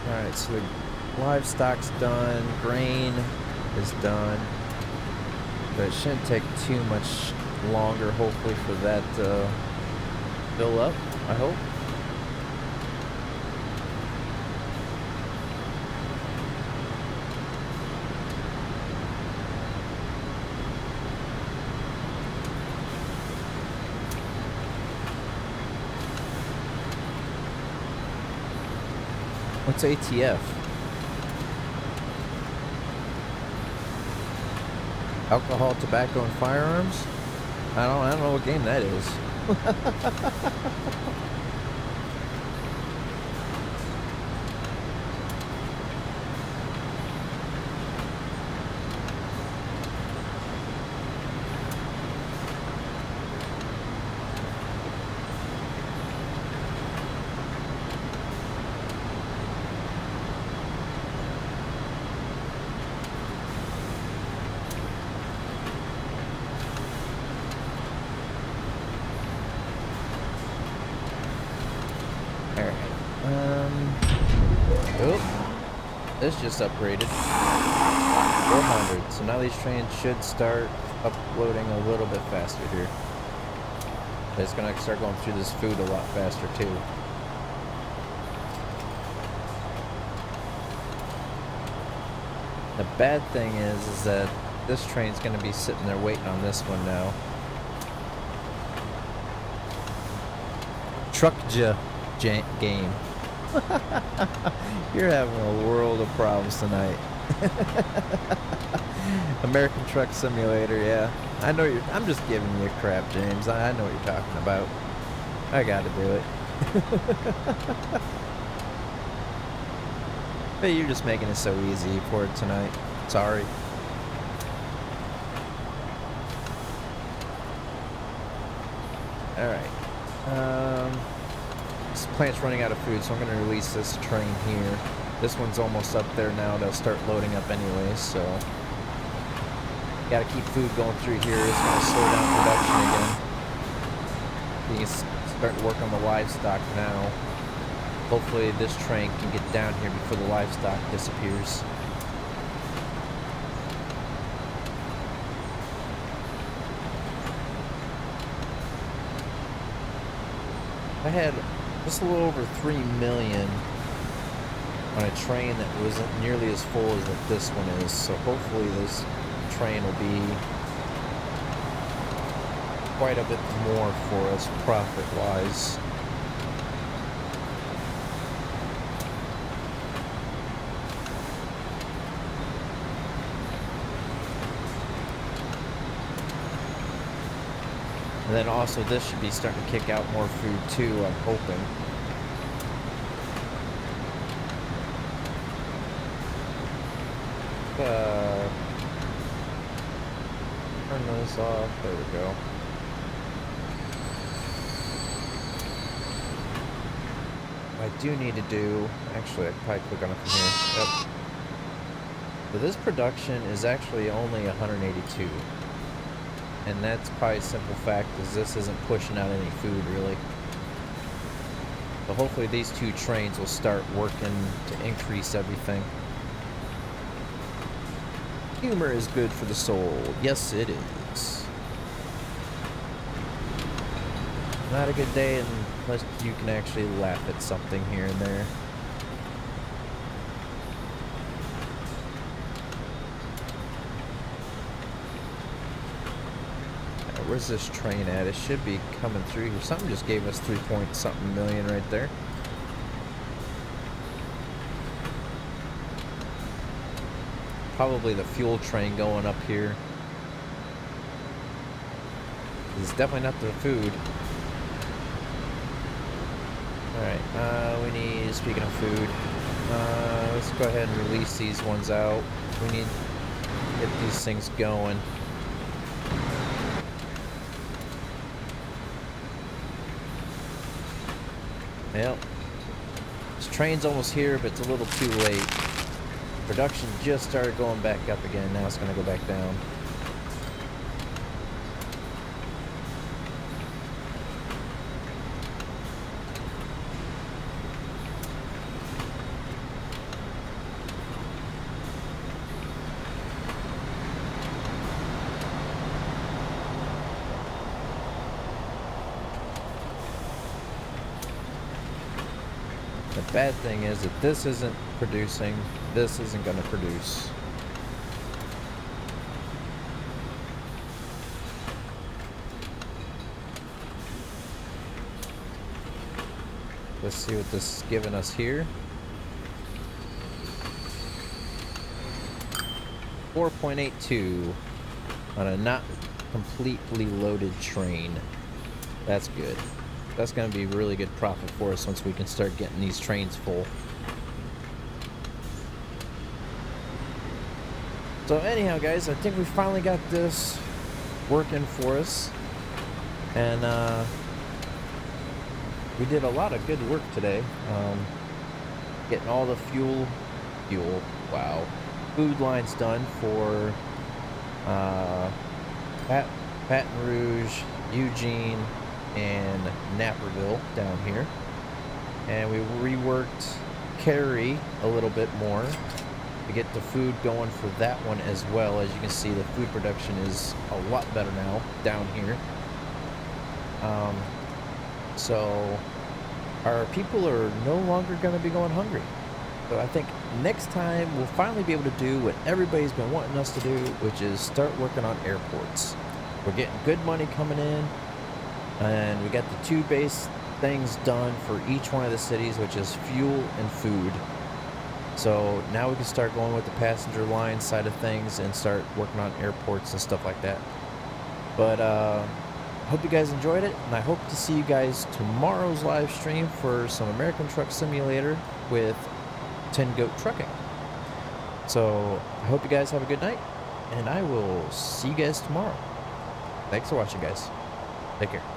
Alright, so the livestock's done, grain is done, but it shouldn't take too much longer, hopefully, for that to fill up, I hope. What's ATF? Alcohol, tobacco, and firearms? I don't know what game that is. Oh, this just upgraded. 400. So now these trains should start uploading a little bit faster here. But it's gonna start going through this food a lot faster too. The bad thing is that this train's gonna be sitting there waiting on this one now. Game. You're having a world of problems tonight. American Truck Simulator, yeah. I know you're. I'm just giving you crap, James. I know what you're talking about. I gotta do it. But you're just making it so easy for it tonight. Sorry. Alright. This plant's running out of food, so I'm going to release this train here. This one's almost up there now. They'll start loading up anyways, so got to keep food going through here. It's going to slow down production again. You can start to work on the livestock now. Hopefully this train can get down here before the livestock disappears. I had just a little over 3 million on a train that wasn't nearly as full as that this one is, so hopefully this train will be quite a bit more for us profit-wise. And then also this should be starting to kick out more food too, I'm hoping. Turn those off, there we go. I do need to do, actually I can probably click on it from here. Yep. So this production is actually only 182. And that's probably a simple fact is this isn't pushing out any food really. So hopefully these two trains will start working to increase everything. Humor is good for the soul. Yes, it is. Not a good day unless you can actually laugh at something here and there. Where's this train at? It should be coming through here. Something just gave us 3-point-something million right there. Probably the fuel train going up here. It's definitely not the food. Alright, we need, speaking of food, let's go ahead and release these ones out. We need to get these things going. Well, this train's almost here, but it's a little too late. Production just started going back up again. Now it's going to go back down. The bad thing is that this isn't producing, this isn't going to produce. Let's see what this is giving us here. 4.82 on a not completely loaded train. That's good. That's going to be really good profit for us once we can start getting these trains full. So anyhow, guys, I think we finally got this working for us. And we did a lot of good work today. Getting all the food lines done for Baton Rouge, Eugene, and Naperville down here. and we reworked Carry a little bit more to get the food going for that one as well. As you can see, the food production is a lot better now down here. So our people are no longer going to be going hungry. So I think next time we'll finally be able to do what everybody's been wanting us to do, which is start working on airports. We're getting good money coming in, and we got the two base things done for each one of the cities, which is fuel and food. So now we can start going with the passenger line side of things and start working on airports and stuff like that. But hope you guys enjoyed it, and I hope to see you guys tomorrow's live stream for some American Truck Simulator with Tingoat Trucking. So I hope you guys have a good night, and I will see you guys tomorrow. Thanks for watching, guys. Take care.